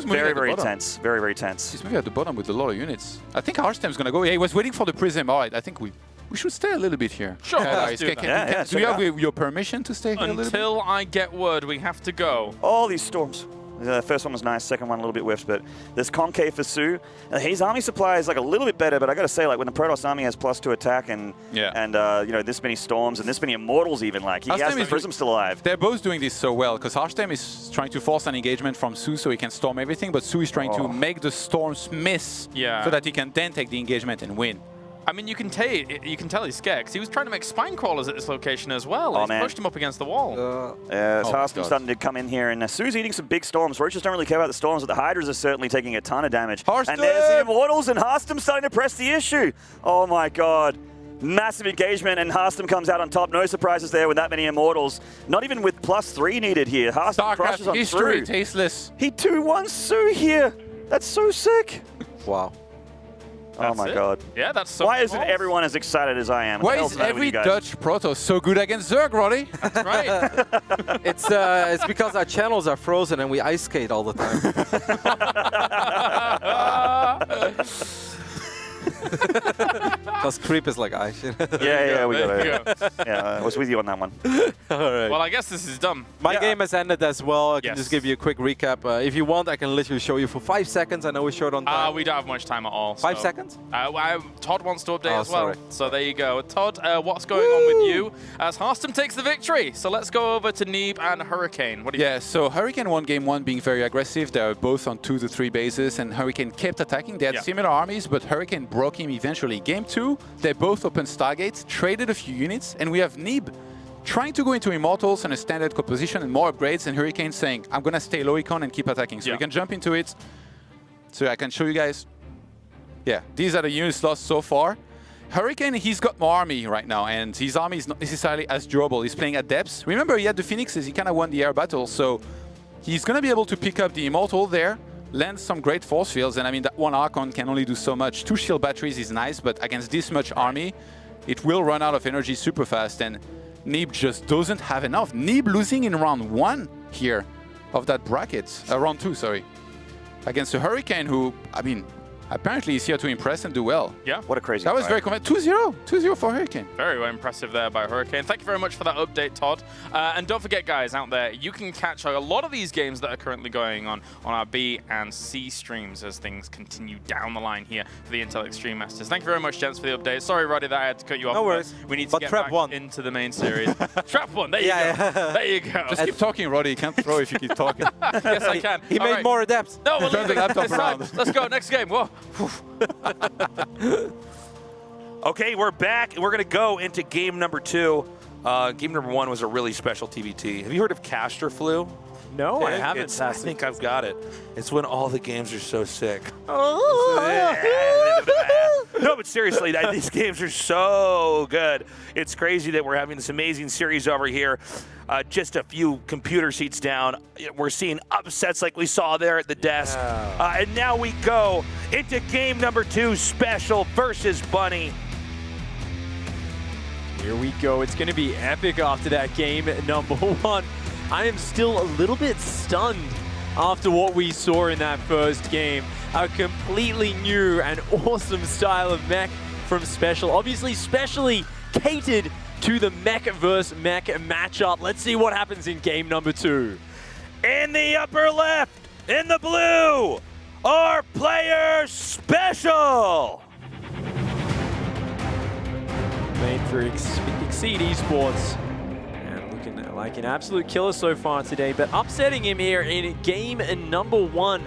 Very, very tense. Very, very tense. He's maybe at the bottom with a lot of units. I think Harstem's going to go. Yeah, he was waiting for the prism. All right, I think we should stay a little bit here. Sure, let's do that. Do you have your permission to stay here a little bit? Until I get word, we have to go. All these storms. The first one was nice, second one a little bit whiffed, but this concave for Su. His army supply is a little bit better, but I got to say, when the Protoss army has +2 attack and this many storms and this many Immortals even, he has the Prism still alive. They're both doing this so well, because Harstem is trying to force an engagement from Su so he can storm everything, but Su is trying to make the storms miss so that he can then take the engagement and win. I mean, you can tell he's scared, because he was trying to make spine crawlers at this location as well. He's pushed him up against the wall. Harstem's starting to come in here, and Su's eating some big storms. Roaches don't really care about the storms, but the Hydras are certainly taking a ton of damage. And there's the Immortals, and Harstem's starting to press the issue. Oh my god. Massive engagement, and Harstem comes out on top. No surprises there with that many Immortals. Not even with +3 needed here. Harstem crushes on history, through. Tasteless. He 2-1 Su here. That's so sick. Wow. Oh my god. Yeah, that's so Why isn't everyone as excited as I am? Why is every Dutch Protoss so good against Zerg, Roddy? That's right. It's because our channels are frozen and we ice skate all the time. Because creep is like ice. Yeah, yeah, we got There you it. go. Yeah, I was with you on that one. All right. Well, I guess this is done. My game has ended as well. I can Yes. just give you a quick recap. If you want, I can literally show you for 5 seconds. I know we're short on time. We don't have much time at all. 5 so. seconds? Todd wants to update Oh, as well. sorry. So there you go. Todd, what's going on with you as Harstem takes the victory? So let's go over to Neeb and Hurricane. What do you Yeah, so Hurricane won game 1 being very aggressive. They were both on 2 to 3 bases, and Hurricane kept attacking. They had similar armies, but Hurricane broke him eventually. Game 2, they both opened Stargates, traded a few units, and we have Neeb trying to go into Immortals and a standard composition and more upgrades, and Hurricane saying, I'm going to stay low econ and keep attacking. So we can jump into it. So I can show you guys. Yeah, these are the units lost so far. Hurricane, he's got more army right now, and his army is not necessarily as durable. He's playing at depths. Remember, he had the Phoenixes. He kind of won the air battle, so he's going to be able to pick up the Immortal there, land some great force fields, and I mean, that one Archon can only do so much. 2 shield batteries is nice, but against this much army, it will run out of energy super fast, and Neeb just doesn't have enough. Neeb losing in round 1 here of that bracket, round 2, sorry, against a Hurricane who, I mean, apparently he's here to impress and do well. Yeah. What a crazy That was fight. very 2-0. 2-0 for Hurricane. Very impressive there by Hurricane. Thank you very much for that update, Todd. And don't forget, guys, out there, you can catch a lot of these games that are currently going on our B and C streams as things continue down the line here for the Intel Extreme Masters. Thank you very much, gents, for the update. Sorry, Roddy, that I had to cut you off. No worries. We need to But get Trap back won. into the main series. Trap 1, there you go. Yeah. There you go. Just keep talking, Roddy. You can't throw if you keep talking. Yes, I can. He All made right. more adepts. No, well, Turn the laptop it's time. around. Let's go. Next game. Whoa. Okay, we're back. We're going to go into game number 2. Game number 1 was a really special TBT. Have you heard of Caster Flu? No, I haven't. I think I've got it. It's when all the games are so sick. No, but seriously, these games are so good. It's crazy that we're having this amazing series over here. Just a few computer seats down. We're seeing upsets like we saw there at the desk. And now we go into game number 2, SpeCial versus Bunny. Here we go. It's going to be epic after that game number 1. I am still a little bit stunned after what we saw in that first game. A completely new and awesome style of mech from SpeCial. Obviously, specially catered to the mech versus mech matchup. Let's see what happens in game number 2. In the upper left, in the blue, our player SpeCial. Made for Exceed Esports. And looking like an absolute killer so far today, but upsetting him here in game number 1.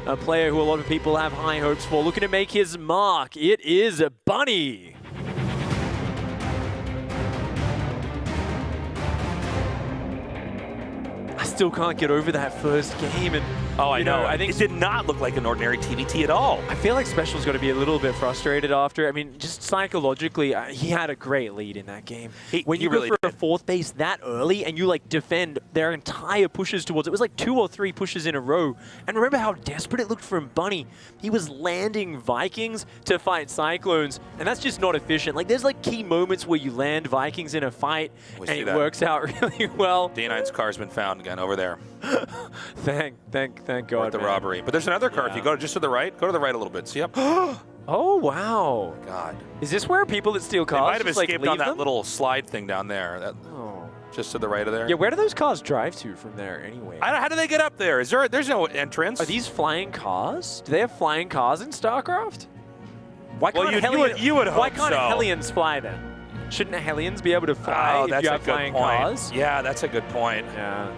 A player who a lot of people have high hopes for, looking to make his mark. It is Bunny. I still can't get over that first game, and Oh, I know. I think it did not look like an ordinary TBT at all. I feel like SpeCial's got to be a little bit frustrated after. I mean, just psychologically, he had a great lead in that game. When you really go for did. a 4th base that early and you like defend their entire pushes towards it was like 2 or 3 pushes in a row. And remember how desperate it looked from Bunny. He was landing Vikings to fight Cyclones, and that's just not efficient. Like, there's like key moments where you land Vikings in a fight We and see it that. works out really well. D9's car's been found again over there. Thank God, At the man. robbery. But there's another car. If you go just to the right, go to the right a little bit. See up? Oh, Oh, wow. God. Is this where people that steal They cars might have just, like, escaped leave on that them? little slide thing down there. That, Oh. just to the right of there. Yeah, where do those cars drive to from there anyway? How do they get up there? There's no entrance. Are these flying cars? Do they have flying cars in StarCraft? Why Well, can't you would Why hope can't so. Hellions fly then? Shouldn't Hellions be able to fly Oh, if that's you a have good flying point. cars? Yeah, that's a good point. Yeah.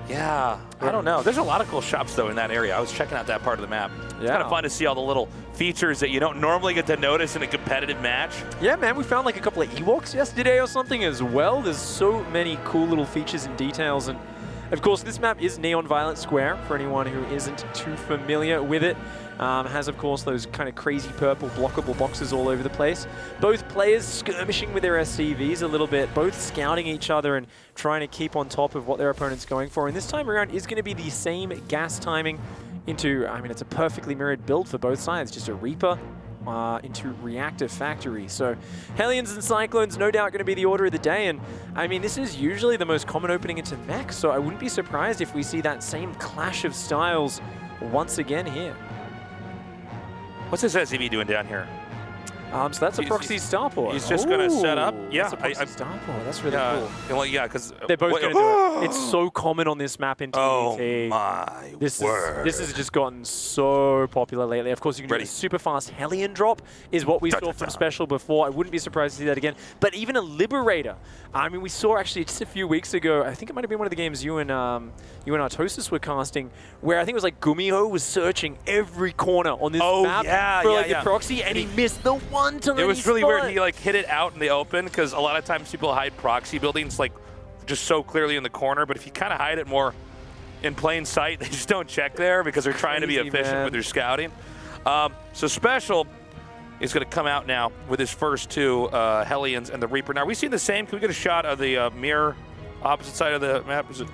Yeah, I don't know. There's a lot of cool shops, though, in that area. I was checking out that part of the map. It's Yeah. kind of fun to see all the little features that you don't normally get to notice in a competitive match. Yeah, man, we found like a couple of Ewoks yesterday or something as well. There's so many cool little features and details. And of course, this map is Neon Violet Square for anyone who isn't too familiar with it. Has, of course, those kind of crazy purple blockable boxes all over the place. Both players skirmishing with their SCVs a little bit, both scouting each other and trying to keep on top of what their opponent's going for. And this time around is going to be the same gas timing into, I mean, it's a perfectly mirrored build for both sides, just a Reaper into Reactor Factory. So Hellions and Cyclones no doubt going to be the order of the day. And I mean, this is usually the most common opening into mech, so I wouldn't be surprised if we see that same clash of styles once again here. What's this SCV doing down here? So that's a proxy starport. He's just going to set up. Yeah, that's a proxy starport. That's really cool. Well, yeah, because They're both going to do it. It's so common on this map in TVT. Oh my This word! This has just gotten so popular lately. Of course, you can do a super fast Hellion drop is what we saw from SpeCial before. I wouldn't be surprised to see that again. But even a Liberator. I mean, we saw actually just a few weeks ago, I think it might have been one of the games you and Artosis were casting, where I think it was like Gumiho was searching every corner on this map for the proxy, and he missed the one time. It was really weird. He like hit it out in the open because a lot of times people hide proxy buildings like just so clearly in the corner, but if you kind of hide it more in plain sight, they just don't check there because they're trying to be efficient with their scouting. So SpeCial is going to come out now with his first two Hellions and the Reaper. Now, are we seeing the same? Can we get a shot of the mirror opposite side of the map? Is it?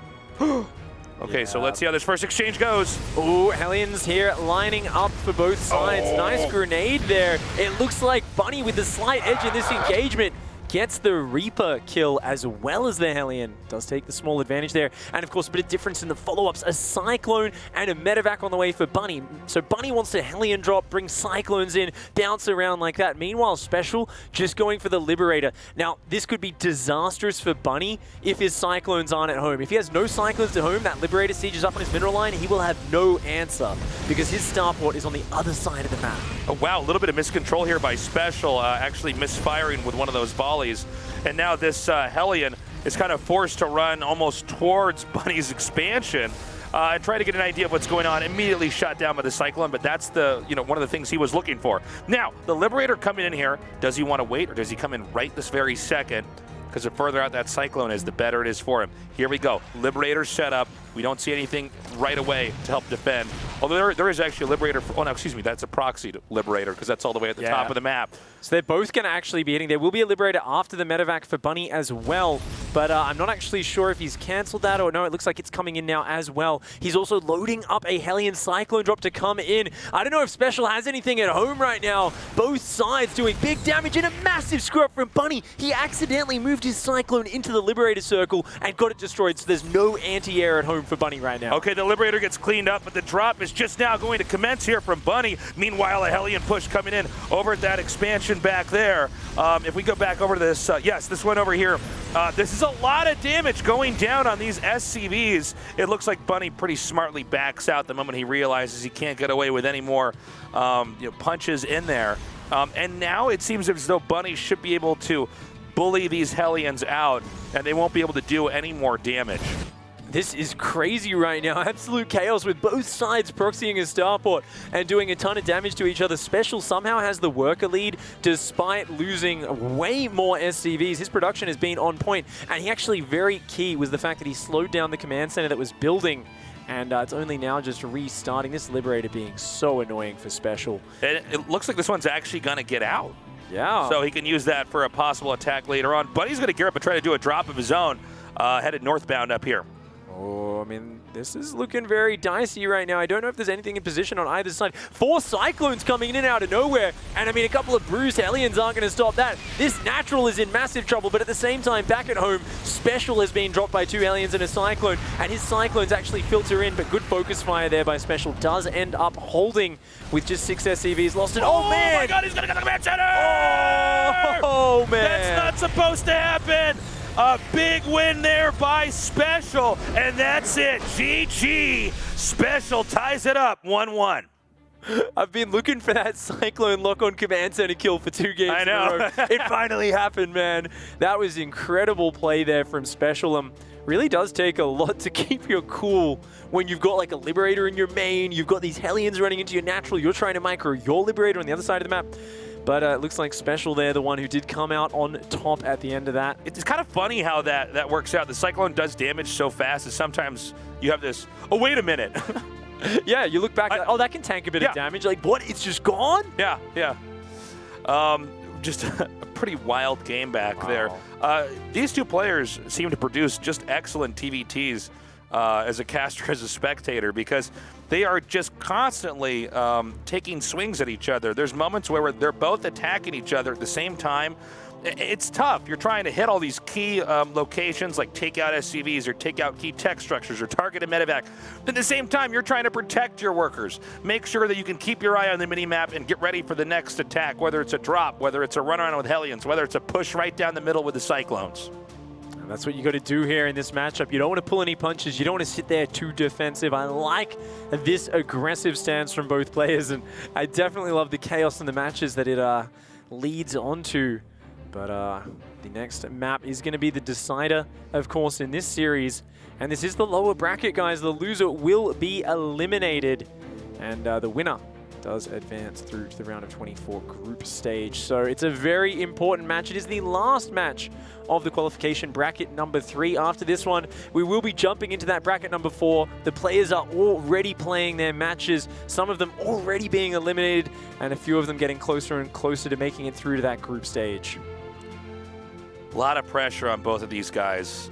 Okay, so let's see how this first exchange goes. Ooh, Hellions here lining up for both sides. Nice grenade there. It looks like Bunny with the slight edge in this engagement gets the Reaper kill as well as the Hellion. Does take the small advantage there. And of course, a bit of difference in the follow-ups. A Cyclone and a Medevac on the way for Bunny. So Bunny wants to Hellion drop, bring Cyclones in, bounce around like that. Meanwhile, SpeCial just going for the Liberator. Now, this could be disastrous for Bunny if his Cyclones aren't at home. If he has no Cyclones at home, that Liberator siege is up on his mineral line, he will have no answer because his starport is on the other side of the map. Oh, wow, a little bit of miscontrol here by SpeCial, actually misfiring with one of those volleys. And now this Hellion is kind of forced to run almost towards Bunny's expansion and try to get an idea of what's going on. Immediately shot down by the Cyclone, but that's the one of the things he was looking for. Now, the Liberator coming in here, does he want to wait or does he come in right this very second? Because the further out that Cyclone is, the better it is for him. Here we go. Liberator set up. We don't see anything right away to help defend. Although there is actually a Liberator. Oh, no, excuse me. That's a proxy Liberator because that's all the way at the top of the map. So they're both going to actually be hitting. There will be a Liberator after the Medevac for Bunny as well. But I'm not actually sure if he's cancelled that or no. It looks like it's coming in now as well. He's also loading up a Hellion Cyclone drop to come in. I don't know if SpeCial has anything at home right now. Both sides doing big damage and a massive screw up from Bunny. He accidentally moved his Cyclone into the Liberator circle and got it destroyed. So there's no anti-air at home for Bunny right now. Okay, the Liberator gets cleaned up, but the drop is just now going to commence here from Bunny. Meanwhile, a Hellion push coming in over at that expansion back there. If we go back over to this, yes, this one over here. This is a lot of damage going down on these SCVs. It looks like Bunny pretty smartly backs out the moment he realizes he can't get away with any more punches in there. And now it seems as though Bunny should be able to bully these Hellions out, and they won't be able to do any more damage. This is crazy right now. Absolute chaos with both sides proxying a starport and doing a ton of damage to each other. SpeCial somehow has the worker lead despite losing way more SCVs. His production has been on point, and he actually very key was the fact that he slowed down the command center that was building, and it's only now just restarting. This Liberator being so annoying for SpeCial. It looks like this one's actually going to get out. Yeah. So he can use that for a possible attack later on. But he's going to gear up and try to do a drop of his own, headed northbound up here. Oh, I mean, this is looking very dicey right now. I don't know if there's anything in position on either side. 4 Cyclones coming in and out of nowhere. And I mean, a couple of bruised Hellions aren't going to stop that. This Natural is in massive trouble, but at the same time, back at home, SpeCial has been dropped by 2 Hellions and a Cyclone. And his Cyclones actually filter in, but good focus fire there by SpeCial does end up holding with just 6 SCVs lost. And oh man! Oh my god, he's going to get the command center! Oh man! That's not supposed to happen! A big win there by SpeCial, and that's it. GG. SpeCial ties it up 1-1. I've been looking for that Cyclone lock-on command center kill for 2 games I know. in a row. It finally happened, man. That was incredible play there from SpeCial. Really does take a lot to keep your cool when you've got like a Liberator in your main, you've got these Hellions running into your Natural, you're trying to micro your Liberator on the other side of the map. But it looks like SpeCial there, the one who did come out on top at the end of that. It's kind of funny how that works out. The Cyclone does damage so fast that sometimes you have this, oh, wait a minute. Yeah, you look back, oh, that can tank a bit of damage. Like, what? It's just gone? Yeah, yeah. Just a pretty wild game back there. These two players seem to produce just excellent TVTs as a caster, as a spectator, because they are just constantly taking swings at each other. There's moments where they're both attacking each other at the same time. it's tough. You're trying to hit all these key locations like take out SCVs or take out key tech structures or target a medevac. But at the same time, you're trying to protect your workers. Make sure that you can keep your eye on the mini-map and get ready for the next attack, whether it's a drop, whether it's a run around with Hellions, whether it's a push right down the middle with the Cyclones. And that's what you got to do here in this matchup. You don't want to pull any punches. You don't want to sit there too defensive. I like this aggressive stance from both players, and I definitely love the chaos in the matches that it leads onto. But the next map is going to be the decider, of course, in this series. And this is the lower bracket, guys. The loser will be eliminated. And the winner does advance through to the round of 24 group stage. So it's a very important match. It is the last match of the qualification bracket number 3. After this one, we will be jumping into that bracket number 4. The players are already playing their matches, some of them already being eliminated, and a few of them getting closer and closer to making it through to that group stage. A lot of pressure on both of these guys.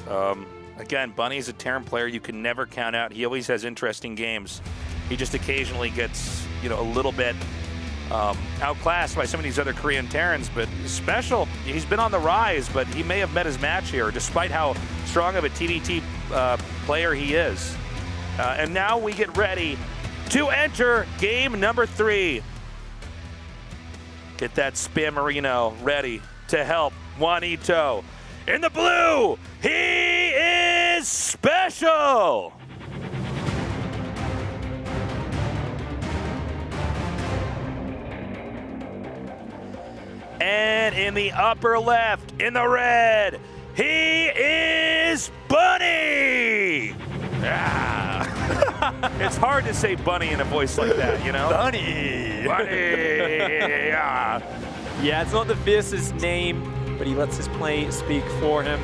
Again, Bunny's a Terran player you can never count out. He always has interesting games. He just occasionally gets, you know, a little bit outclassed by some of these other Korean Terrans, but SpeCial, he's been on the rise, but he may have met his match here, despite how strong of a TDT player he is. And now we get ready to enter game number 3. Get that Spammerino ready to help Juanito. In the blue, he is SpeCial. And in the upper left, in the red, he is Bunny. Ah. It's hard to say Bunny in a voice like that, you know? Bunny! Bunny! Yeah. Yeah, it's not the fiercest name, but he lets his play speak for him.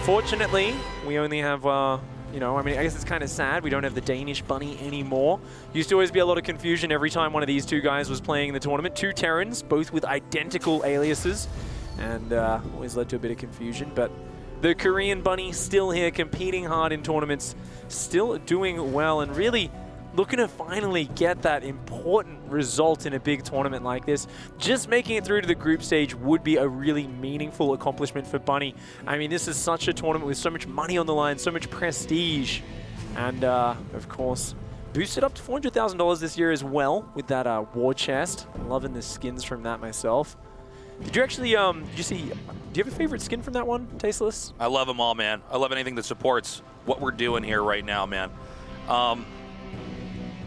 Fortunately, we only have, you know, I mean, I guess it's kind of sad we don't have the Danish Bunny anymore. Used to always be a lot of confusion every time one of these two guys was playing in the tournament. Two Terrans, both with identical aliases, and always led to a bit of confusion. But the Korean Bunny still here, competing hard in tournaments, still doing well, and really looking to finally get that important result in a big tournament like this. Just making it through to the group stage would be a really meaningful accomplishment for Bunny. I mean, this is such a tournament with so much money on the line, so much prestige. And, of course, boosted up to $400,000 this year as well with that war chest. Loving the skins from that myself. Did you actually, did you see, do you have a favorite skin from that one, Tasteless? I love them all, man. I love anything that supports what we're doing here right now, man.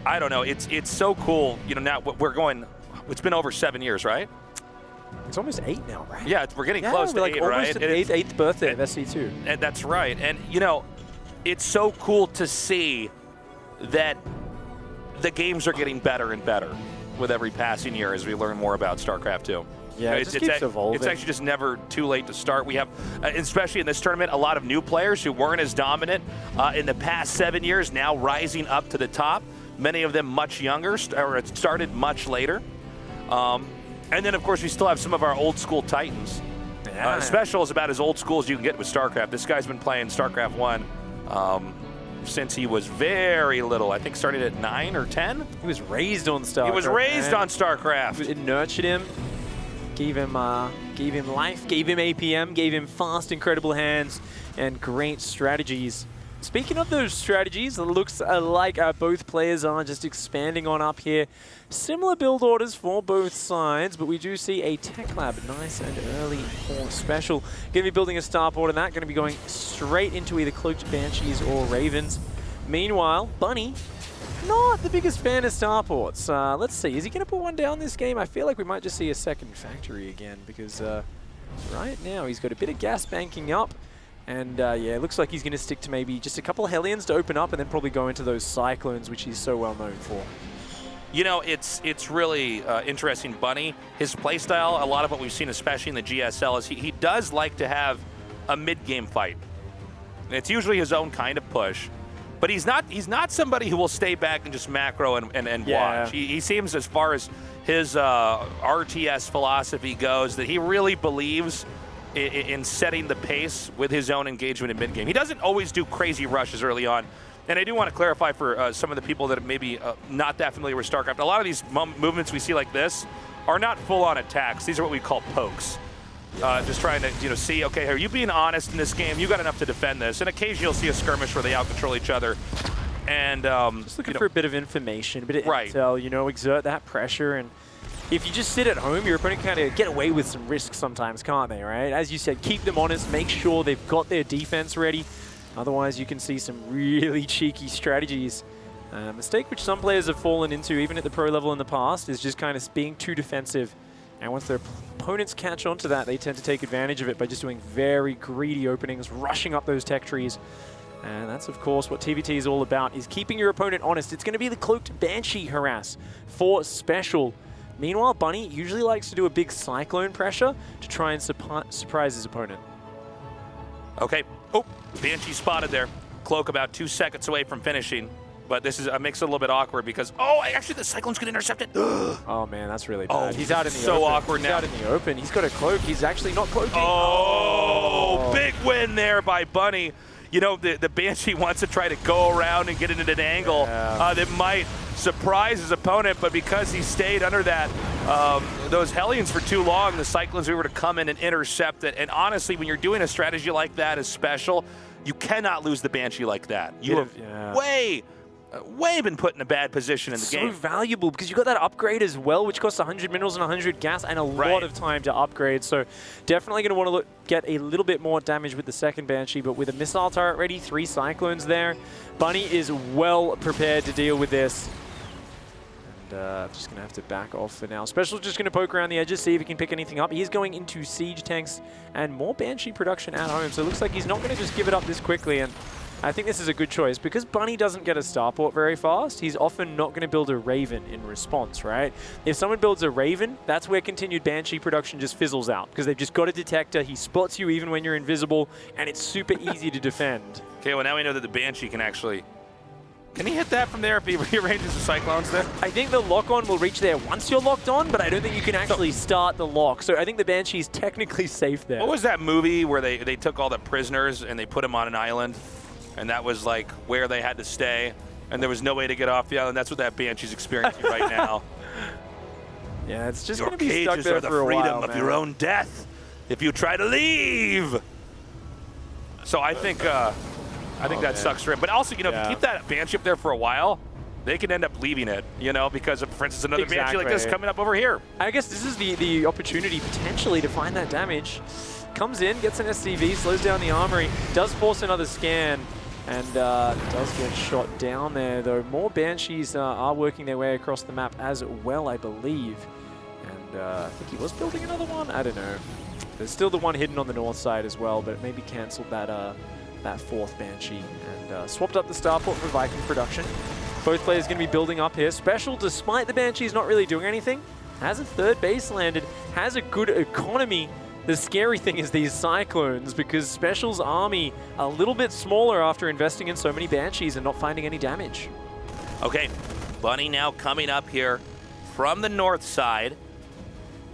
I don't know. It's so cool. You know, now we're going. It's been over 7 years, right? It's almost 8 now, right? Yeah, we're getting close to like 8, almost right? to the eighth birthday of SC2. And that's right. And you know, it's so cool to see that the games are getting better and better with every passing year as we learn more about StarCraft 2. Yeah, it just keeps evolving. It's actually just never too late to start. We have, especially in this tournament, a lot of new players who weren't as dominant in the past 7 years, now rising up to the top. Many of them much younger, or started much later. And then, of course, we still have some of our old school titans. Yeah. SpeCial is about as old school as you can get with StarCraft. This guy's been playing StarCraft 1 since he was very little. I think started at 9 or 10. He was raised on StarCraft. He was raised on StarCraft. It nurtured him, gave him life, gave him APM, gave him fast, incredible hands, and great strategies. Speaking of those strategies, it looks like both players are just expanding on up here. Similar build orders for both sides, but we do see a Tech Lab nice and early for SpeCial. Going to be building a starport, and that going to be going straight into either Cloaked Banshees or Ravens. Meanwhile, Bunny, not the biggest fan of starports. Let's see, is he going to put one down this game? I feel like we might just see a second factory again, because right now he's got a bit of gas banking up. And yeah, it looks like he's going to stick to maybe just a couple of Hellions to open up and then probably go into those Cyclones, which he's so well known for. You know, it's really interesting, Bunny. His playstyle, a lot of what we've seen, especially in the GSL, is he does like to have a mid-game fight. And it's usually his own kind of push. But he's not somebody who will stay back and just macro and yeah. watch. He seems, as far as his RTS philosophy goes, that he really believes in setting the pace with his own engagement in mid-game. He doesn't always do crazy rushes early on. And I do want to clarify for some of the people that are maybe not that familiar with StarCraft, a lot of these movements we see like this are not full-on attacks. These are what we call pokes. Just trying to see, okay, are you being honest in this game? You got enough to defend this. And occasionally you'll see a skirmish where they out-control each other. And just looking for a bit of information, a bit of intel, exert that pressure. And if you just sit at home, your opponent can kind of get away with some risks sometimes, can't they, right? As you said, keep them honest, make sure they've got their defense ready. Otherwise, you can see some really cheeky strategies. A mistake which some players have fallen into, even at the pro level in the past, is just kind of being too defensive. And once their opponents catch on to that, they tend to take advantage of it by just doing very greedy openings, rushing up those tech trees. And that's, of course, what TVT is all about, is keeping your opponent honest. It's going to be the cloaked Banshee harass for SpeCial. Meanwhile, Bunny usually likes to do a big cyclone pressure to try and surprise his opponent. Okay. Oh, Banshee spotted there. Cloak about 2 seconds away from finishing. But this makes it a little bit awkward because, actually the Cyclone's going to intercept it. Oh, man, that's really bad. He's out in the open. So awkward now. He's out in the open. He's got a cloak. He's actually not cloaking. Oh, big win there by Bunny. The Banshee wants to try to go around and get into an angle that might surprise his opponent, but because he stayed under that those Hellions for too long, the Cyclones were able to come in and intercept it. And honestly, when you're doing a strategy like that as SpeCial, you cannot lose the Banshee like that. You have way been put in a bad position in the game. So valuable because you got that upgrade as well, which costs 100 minerals and 100 gas and a lot of time to upgrade. So definitely going to want to get a little bit more damage with the second Banshee, but with a missile turret ready, 3 Cyclones there, Bunny is well prepared to deal with this. And just going to have to back off for now. SpeCial's just going to poke around the edges, see if he can pick anything up. He's going into siege tanks and more Banshee production at home, so it looks like he's not going to just give it up this quickly. And I think this is a good choice. Because Bunny doesn't get a starport very fast, he's often not going to build a Raven in response, right? If someone builds a Raven, that's where continued Banshee production just fizzles out, because they've just got a detector, he spots you even when you're invisible, and it's super easy to defend. Okay, well now we know that the Banshee can actually... Can he hit that from there if he rearranges the Cyclones there? I think the lock-on will reach there once you're locked on, but I don't think you can actually start the lock. So I think the Banshee's technically safe there. What was that movie where they took all the prisoners and they put them on an island? And that was like where they had to stay, and there was no way to get off the island. That's what that Banshee's experiencing right now. Yeah, it's just going to be stuck there for a while. Your cages are the freedom of your own death if you try to leave. So I think that sucks for him. But also, if you keep that Banshee up there for a while, they can end up leaving it, because of, for instance, another Banshee like this coming up over here. I guess this is the opportunity potentially to find that damage. Comes in, gets an SCV, slows down the armory, does force another scan, and does get shot down there, though. More Banshees are working their way across the map as well, I believe. And I think he was building another one? I don't know. There's still the one hidden on the north side as well, but maybe cancelled that 4th Banshee and swapped up the starport for Viking production. Both players going to be building up here. SpeCial, despite the Banshees not really doing anything, has a 3rd base landed, has a good economy. The scary thing is these Cyclones, because SpeCial's army a little bit smaller after investing in so many Banshees and not finding any damage. Okay, Bunny now coming up here from the north side.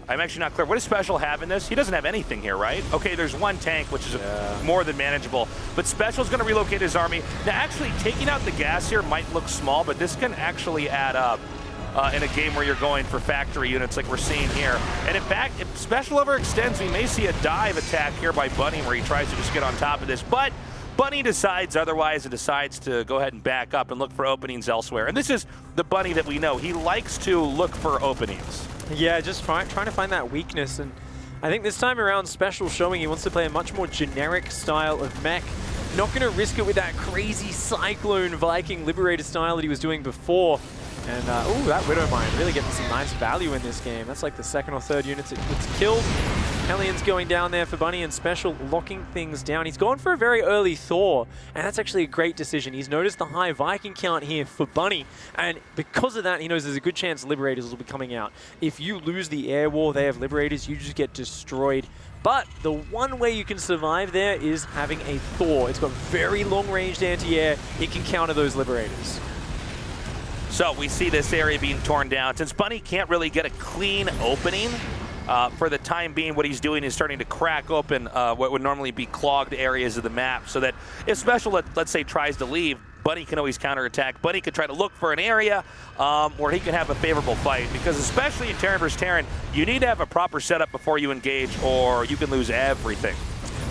I'm actually not clear. What does SpeCial have in this? He doesn't have anything here, right? Okay, there's 1 tank, which is more than manageable. But SpeCial's going to relocate his army. Now, actually, taking out the gas here might look small, but this can actually add up in a game where you're going for factory units like we're seeing here. And in fact, if SpeCial overextends, we may see a dive attack here by Bunny where he tries to just get on top of this. But Bunny decides otherwise and decides to go ahead and back up and look for openings elsewhere. And this is the Bunny that we know. He likes to look for openings. Yeah, just trying to find that weakness. And I think this time around, SpeCial showing he wants to play a much more generic style of mech. Not going to risk it with that crazy Cyclone Viking Liberator style that he was doing before. And, ooh, that Widow Mine really getting some nice value in this game. That's like the 2nd or 3rd units it's killed. Hellions going down there for Bunny, and SpeCial locking things down. He's gone for a very early Thor, and that's actually a great decision. He's noticed the high Viking count here for Bunny, and because of that, he knows there's a good chance Liberators will be coming out. If you lose the air war, they have Liberators, you just get destroyed. But the one way you can survive there is having a Thor. It's got very long-ranged anti-air. It can counter those Liberators. So we see this area being torn down. Since Bunny can't really get a clean opening, for the time being, what he's doing is starting to crack open what would normally be clogged areas of the map, so that if SpeCial, let's say, tries to leave, Bunny can always counterattack. Bunny can try to look for an area where he can have a favorable fight, because especially in Terran vs. Terran, you need to have a proper setup before you engage, or you can lose everything.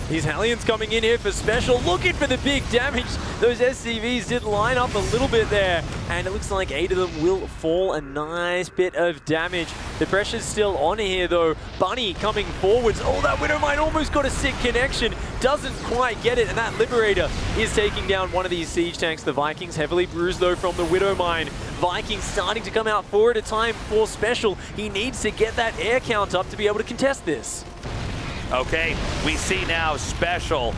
These Hellions coming in here for SpeCial, looking for the big damage. Those SCVs did line up a little bit there, and it looks like 8 of them will fall. A nice bit of damage. The pressure's still on here, though. Bunny coming forwards. Oh, that Widowmine almost got a sick connection. Doesn't quite get it, and that Liberator is taking down one of these siege tanks. The Vikings heavily bruised, though, from the Widowmine. Vikings starting to come out 4 at a time for SpeCial. He needs to get that air count up to be able to contest this. Okay, we see now SpeCial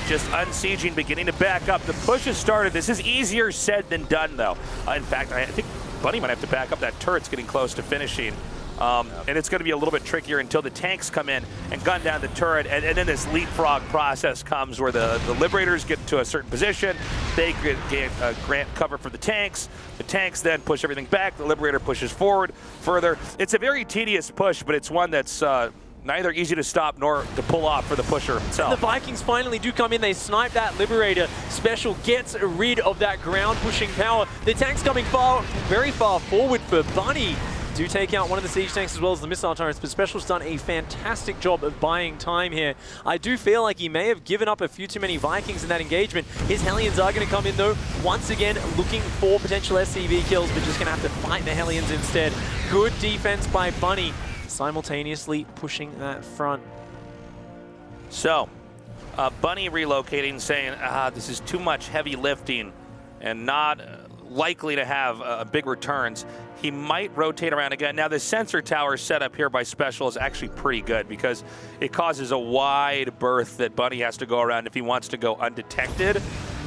just unsieging, beginning to back up. The push has started. This is easier said than done, though. In fact, I think Bunny might have to back up. That turret's getting close to finishing. And it's going to be a little bit trickier until the tanks come in and gun down the turret. And then this leapfrog process comes where the Liberators get to a certain position. They grant cover for the tanks. The tanks then push everything back. The Liberator pushes forward further. It's a very tedious push, but it's one that's neither easy to stop nor to pull off for the pusher himself. And the Vikings finally do come in. They snipe that Liberator. SpeCial gets rid of that ground pushing power. The tank's coming very far forward for Bunny. Do take out one of the siege tanks as well as the missile turrets, but SpeCial's done a fantastic job of buying time here. I do feel like he may have given up a few too many Vikings in that engagement. His Hellions are going to come in, though, once again looking for potential SCV kills, but just going to have to fight the Hellions instead. Good defense by Bunny, simultaneously pushing that front. So, Bunny relocating, saying, this is too much heavy lifting and not likely to have big returns. He might rotate around again. Now, the sensor tower set up here by SpeCial is actually pretty good because it causes a wide berth that Bunny has to go around if he wants to go undetected.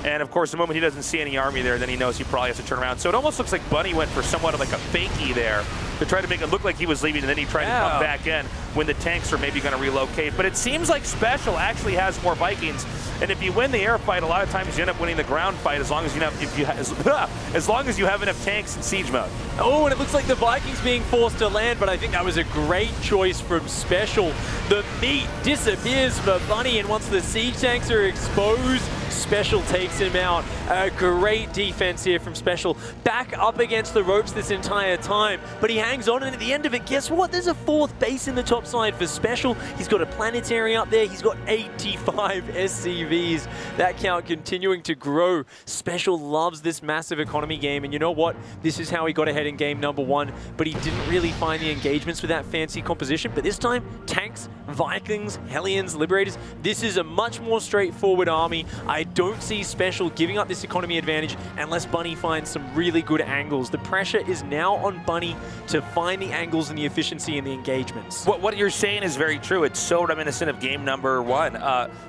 And of course, the moment he doesn't see any army there, then he knows he probably has to turn around. So it almost looks like Bunny went for somewhat of like a fakie there to try to make it look like he was leaving, and then he tried to come back in when the tanks are maybe going to relocate. But it seems like SpeCial actually has more Vikings, and if you win the air fight, a lot of times you end up winning the ground fight as long as you have as long as you have enough tanks in siege mode. Oh, and it looks like the Vikings being forced to land, but I think that was a great choice from SpeCial. The meat disappears for Bunny, and once the siege tanks are exposed, SpeCial takes him out. A great defense here from SpeCial. Back up against the ropes this entire time, but he hangs on, and at the end of it, guess what? There's a 4th base in the top side for SpeCial. He's got a planetary up there. He's got 85 SCVs. That count continuing to grow. SpeCial loves this massive economy game, and you know what? This is how he got ahead in game number 1, but he didn't really find the engagements with that fancy composition. But this time, tanks, Vikings, Hellions, Liberators, this is a much more straightforward army. I don't see SpeCial giving up this economy advantage unless Bunny finds some really good angles. The pressure is now on Bunny to find the angles and the efficiency in the engagements. What you're saying is very true. It's so reminiscent of game number 1.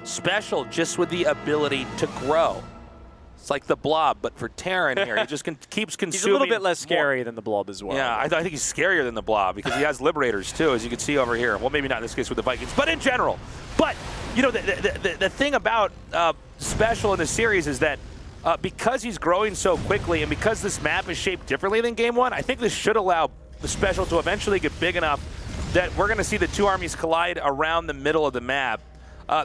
SpeCial just with the ability to grow. It's like the Blob, but for Terran here. He just keeps consuming. He's a little bit less scary than the Blob as well. Yeah, I think he's scarier than the Blob because he has Liberators too, as you can see over here. Well, maybe not in this case with the Vikings, but in general. But, you know, the thing about SpeCial in the series is that because he's growing so quickly and because this map is shaped differently than game 1, I think this should allow the SpeCial to eventually get big enough that we're going to see the two armies collide around the middle of the map.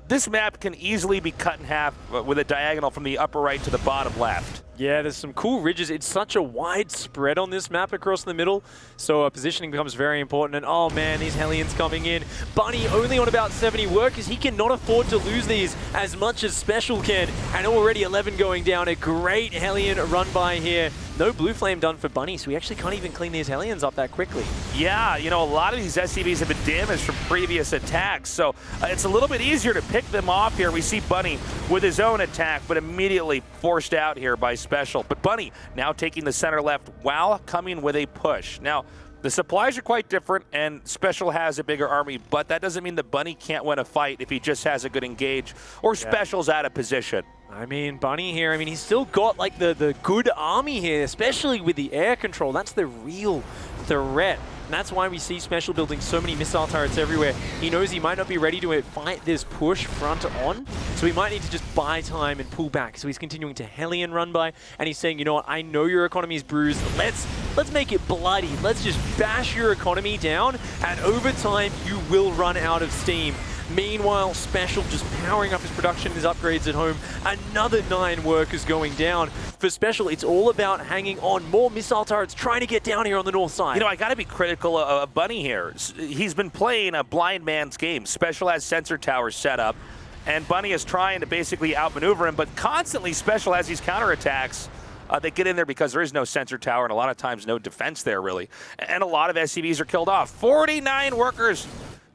This map can easily be cut in half with a diagonal from the upper right to the bottom left. Yeah, there's some cool ridges. It's such a wide spread on this map across the middle, so positioning becomes very important. And oh man, these Hellions coming in. Bunny only on about 70 workers. He cannot afford to lose these as much as SpeCial can. And already 11 going down. A great Hellion run by here. No blue flame done for Bunny, so we actually can't even clean these Hellions up that quickly. Yeah, you know, a lot of these SCVs have been damaged from previous attacks, so it's a little bit easier to pick them off here. We see Bunny with his own attack, but immediately forced out here by SpeCial. But Bunny now taking the center left while coming with a push. Now, the supplies are quite different, and SpeCial has a bigger army, but that doesn't mean that Bunny can't win a fight if he just has a good engage or SpeCial's out of position. I mean, Bunny here, I mean, he's still got like the good army here, especially with the air control. That's the real threat. And that's why we see SpeCial building so many missile turrets everywhere. He knows he might not be ready to fight this push front on, so he might need to just buy time and pull back. So he's continuing to Hellion run by, and he's saying, you know what, I know your economy is bruised. Let's make it bloody. Let's just bash your economy down, and over time, you will run out of steam. Meanwhile, SpeCial just powering up his production, his upgrades at home. Another 9 workers going down. For SpeCial, it's all about hanging on. More missile turrets trying to get down here on the north side. You know, I got to be critical of Bunny here. He's been playing a blind man's game. SpeCial has sensor towers set up, and Bunny is trying to basically outmaneuver him, but constantly SpeCial has these counterattacks. They get in there because there is no sensor tower and a lot of times no defense there, really. And a lot of SCVs are killed off. 49 workers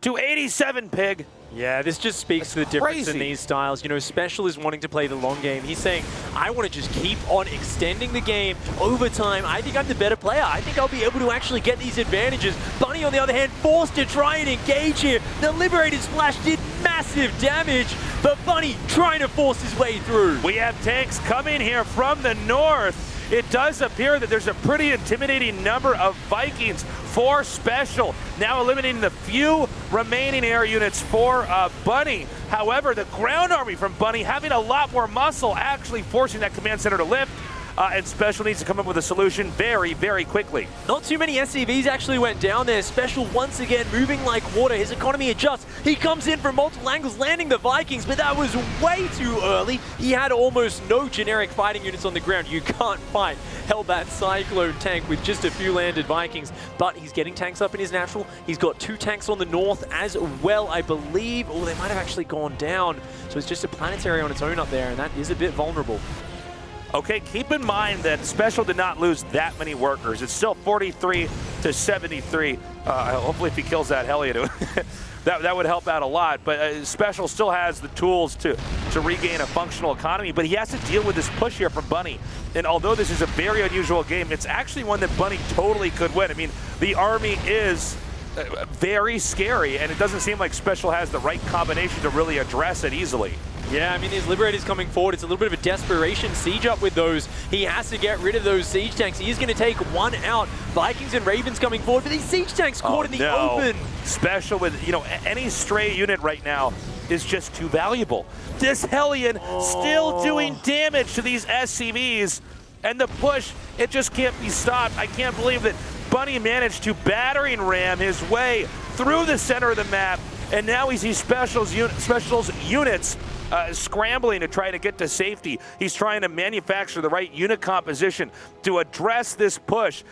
to 87, Pig. Yeah, this just speaks to the difference in these styles. You know, SpeCial is wanting to play the long game. He's saying, I want to just keep on extending the game over time. I think I'm the better player. I think I'll be able to actually get these advantages. Bunny, on the other hand, forced to try and engage here. The Liberated Splash did massive damage, but Bunny trying to force his way through. We have tanks coming here from the north. It does appear that there's a pretty intimidating number of Vikings for SpeCial, now eliminating the few remaining air units for Bunny. However, the ground army from Bunny having a lot more muscle, actually forcing that command center to lift. And SpeCial needs to come up with a solution very, very quickly. Not too many SCVs actually went down there. SpeCial once again moving like water. His economy adjusts. He comes in from multiple angles, landing the Vikings, but that was way too early. He had almost no generic fighting units on the ground. You can't fight Hellbat Cyclone tank with just a few landed Vikings, but he's getting tanks up in his natural. He's got 2 tanks on the north as well, I believe. Oh, they might have actually gone down. So it's just a planetary on its own up there, and that is a bit vulnerable. Okay, keep in mind that SpeCial did not lose that many workers. It's still 43 to 73. Hopefully if he kills that Hellion, that would help out a lot. But SpeCial still has the tools to regain a functional economy, but he has to deal with this push here from Bunny. And although this is a very unusual game, it's actually one that Bunny totally could win. I mean, the army is very scary, and it doesn't seem like SpeCial has the right combination to really address it easily. Yeah, I mean, these Liberators coming forward, it's a little bit of a desperation siege up with those. He has to get rid of those siege tanks. He is going to take one out. Vikings and Ravens coming forward, but these siege tanks caught in the open. SpeCial with, you know, any stray unit right now is just too valuable. This Hellion still doing damage to these SCVs, and the push, it just can't be stopped. I can't believe that Bunny managed to battering ram his way through the center of the map, and now he sees SpeCial's units scrambling to try to get to safety. He's trying to manufacture the right unit composition to address this push.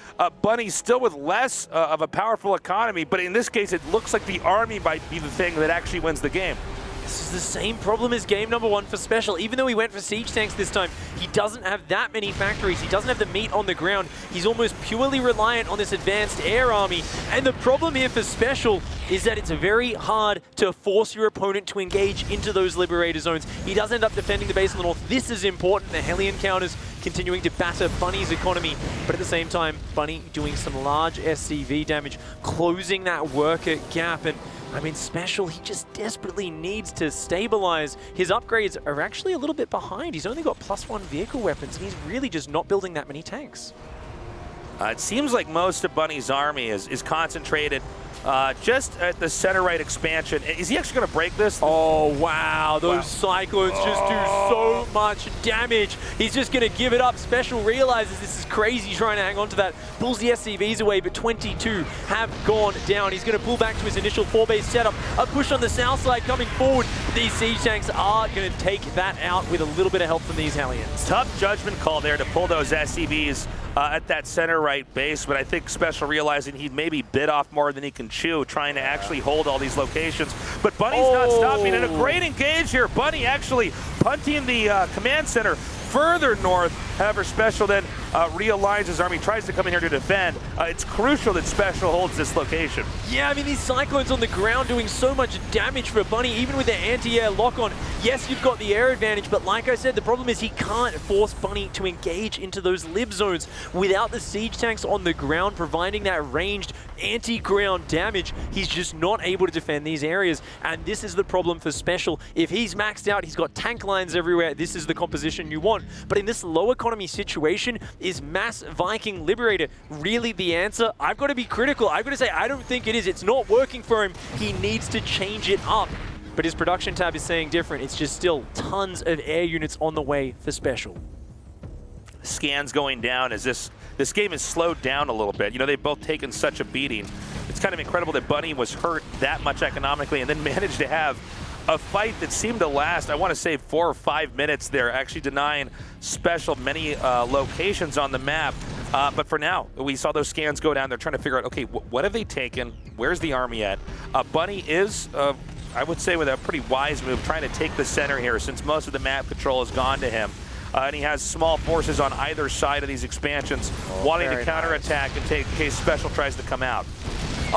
Bunny's still with less of a powerful economy, but in this case, it looks like the army might be the thing that actually wins the game. This is the same problem as game number 1 for SpeCial. Even though he went for siege tanks this time, he doesn't have that many factories. He doesn't have the meat on the ground. He's almost purely reliant on this advanced air army. And the problem here for SpeCial is that it's very hard to force your opponent to engage into those Liberator zones. He does end up defending the base on the north. This is important. The Hellion counters continuing to batter Bunny's economy, but at the same time, Bunny doing some large SCV damage, closing that worker gap. And I mean, SpeCial, he just desperately needs to stabilize. His upgrades are actually a little bit behind. He's only got +1 vehicle weapons, and he's really just not building that many tanks. It seems like most of Bunny's army is concentrated just at the center right expansion. Is he actually going to break this? Oh, wow. Those Cyclones just do so much damage. He's just going to give it up. SpeCial realizes this is crazy trying to hang on to that. Pulls the SCVs away, but 22 have gone down. He's going to pull back to his initial 4-base setup. A push on the south side coming forward. These siege tanks are going to take that out with a little bit of help from these Hellions. Tough judgment call there to pull those SCVs at that center right base, but I think SpeCial realizing he'd maybe bit off more than he can chew, trying to actually hold all these locations. But Bunny's not stopping, and a great engage here. Bunny actually punting the command center further north. However, SpeCial then realigns his army, tries to come in here to defend. It's crucial that SpeCial holds this location. Yeah, I mean, these Cyclones on the ground doing so much damage for Bunny, even with their anti-air lock-on. Yes, you've got the air advantage, but like I said, the problem is he can't force Bunny to engage into those lib zones without the siege tanks on the ground providing that ranged anti-ground damage. He's just not able to defend these areas, and this is the problem for SpeCial. If he's maxed out, he's got tank lines everywhere. This is the composition you want. But in this low economy situation, is mass Viking Liberator really the answer? I've got to be critical. I've got to say, I don't think it is. It's not working for him. He needs to change it up. But his production tab is saying different. It's just still tons of air units on the way for SpeCial. Scans going down as this game is slowed down a little bit. You know, they've both taken such a beating. it's kind of incredible that Bunny was hurt that much economically and then managed to have a fight that seemed to last, I want to say, 4 or 5 minutes there, actually denying SpeCial many locations on the map. But for now, we saw those scans go down. They're trying to figure out, okay, what have they taken? Where's the army at? Bunny is, I would say, with a pretty wise move, trying to take the center here since most of the map control has gone to him. And he has small forces on either side of these expansions, wanting to counterattack in case SpeCial tries to come out.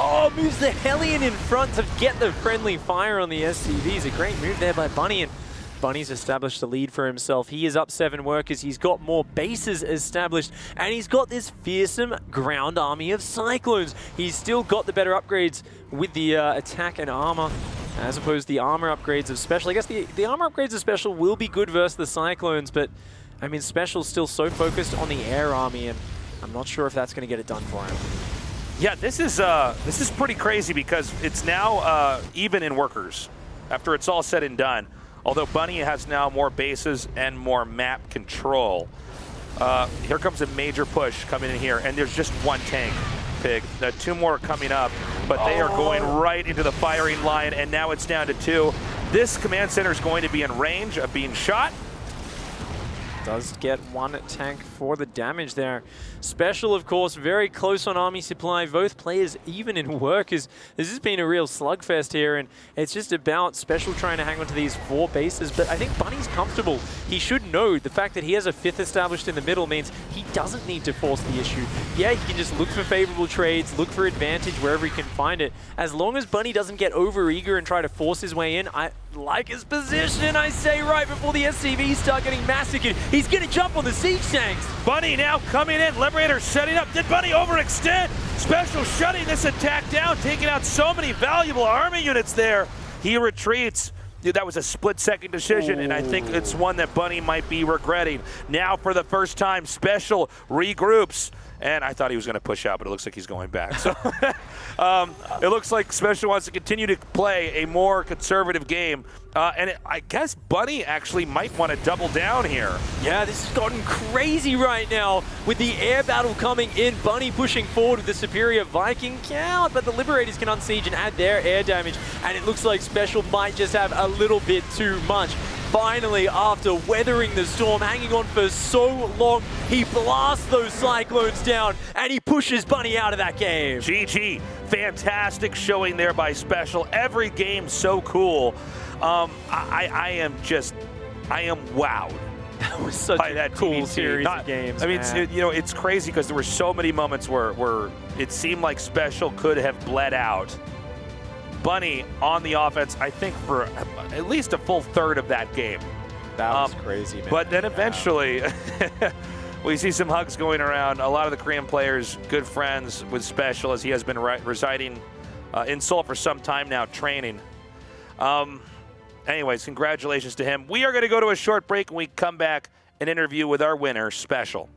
Oh, moves the Hellion in front to get the friendly fire on the SCVs. A great move there by Bunny, and Bunny's established a lead for himself. He is up 7 workers. He's got more bases established, and he's got this fearsome ground army of Cyclones. He's still got the better upgrades with the attack and armor, as opposed to the armor upgrades of SpeCial. I guess the armor upgrades of SpeCial will be good versus the Cyclones, but I mean, SpeCial's still so focused on the air army, and I'm not sure if that's going to get it done for him. Yeah, this is pretty crazy because it's now even in workers after it's all said and done. Although Bunny has now more bases and more map control. Here comes a major push coming in here, and there's just 1 tank, Pig. 2 more coming up, but they are going right into the firing line, and now it's down to 2. This command center is going to be in range of being shot. Does get 1 tank for the damage there. SpeCial, of course, very close on army supply. Both players even in workers. This has been a real slugfest here, and it's just about SpeCial trying to hang on to these 4 bases. But I think Bunny's comfortable. He should know the fact that he has a 5th established in the middle means he doesn't need to force the issue. Yeah, he can just look for favorable trades, look for advantage wherever he can find it. As long as Bunny doesn't get over-eager and try to force his way in, I like his position, I say, right before the SCVs start getting massacred. He's going to jump on the siege tanks. Bunny now coming in. Liberator setting up. Did Bunny overextend? SpeCial shutting this attack down, taking out so many valuable army units there. He retreats. Dude, that was a split-second decision, and I think it's one that Bunny might be regretting. Now, for the first time, SpeCial regroups. And I thought he was going to push out, but it looks like he's going back. So it looks like SpeCial wants to continue to play a more conservative game. I guess Bunny actually might want to double down here. Yeah, this has gotten crazy right now with the air battle coming in. Bunny pushing forward with the superior Viking count, but the Liberators can unsiege and add their air damage. And it looks like SpeCial might just have a little bit too much. Finally, after weathering the storm, hanging on for so long, he blasts those Cyclones down, and he pushes Bunny out of that game. GG. Fantastic showing there by SpeCial. Every game so cool. I am wowed. That was such a cool series of games. I mean, it's crazy because there were so many moments where it seemed like SpeCial could have bled out. Bunny on the offense, I think, for at least a full third of that game. That was crazy, man. But then eventually, we see some hugs going around. A lot of the Korean players, good friends with SpeCial, as he has been residing in Seoul for some time now, training. Anyways, congratulations to him. We are going to go to a short break, and we come back and interview with our winner, SpeCial.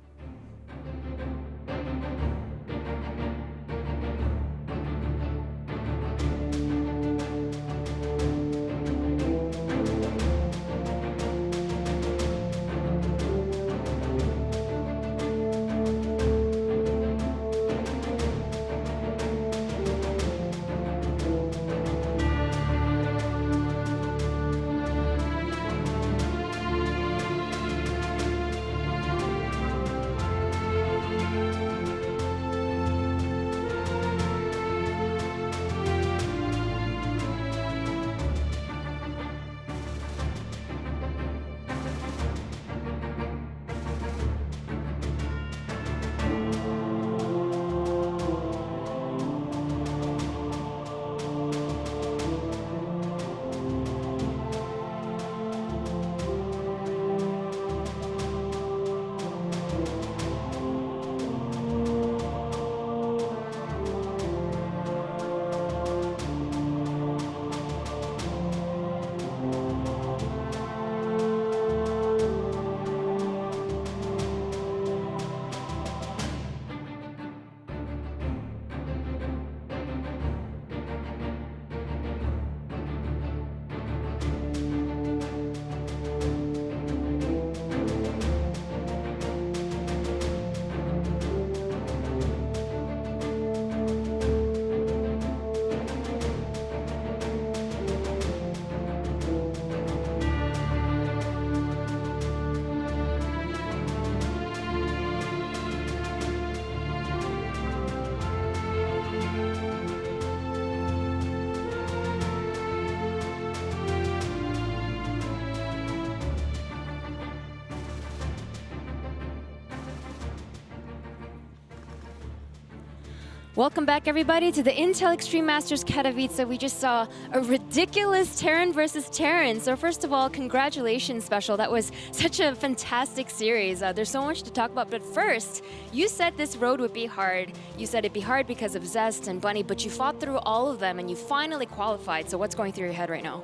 Welcome back, everybody, to the Intel Extreme Masters Katowice. We just saw a ridiculous Terran versus Terran. So first of all, congratulations, SpeCial. That was such a fantastic series. There's so much to talk about. But first, you said this road would be hard. You said it'd be hard because of Zest and Bunny, but you fought through all of them and you finally qualified. So what's going through your head right now?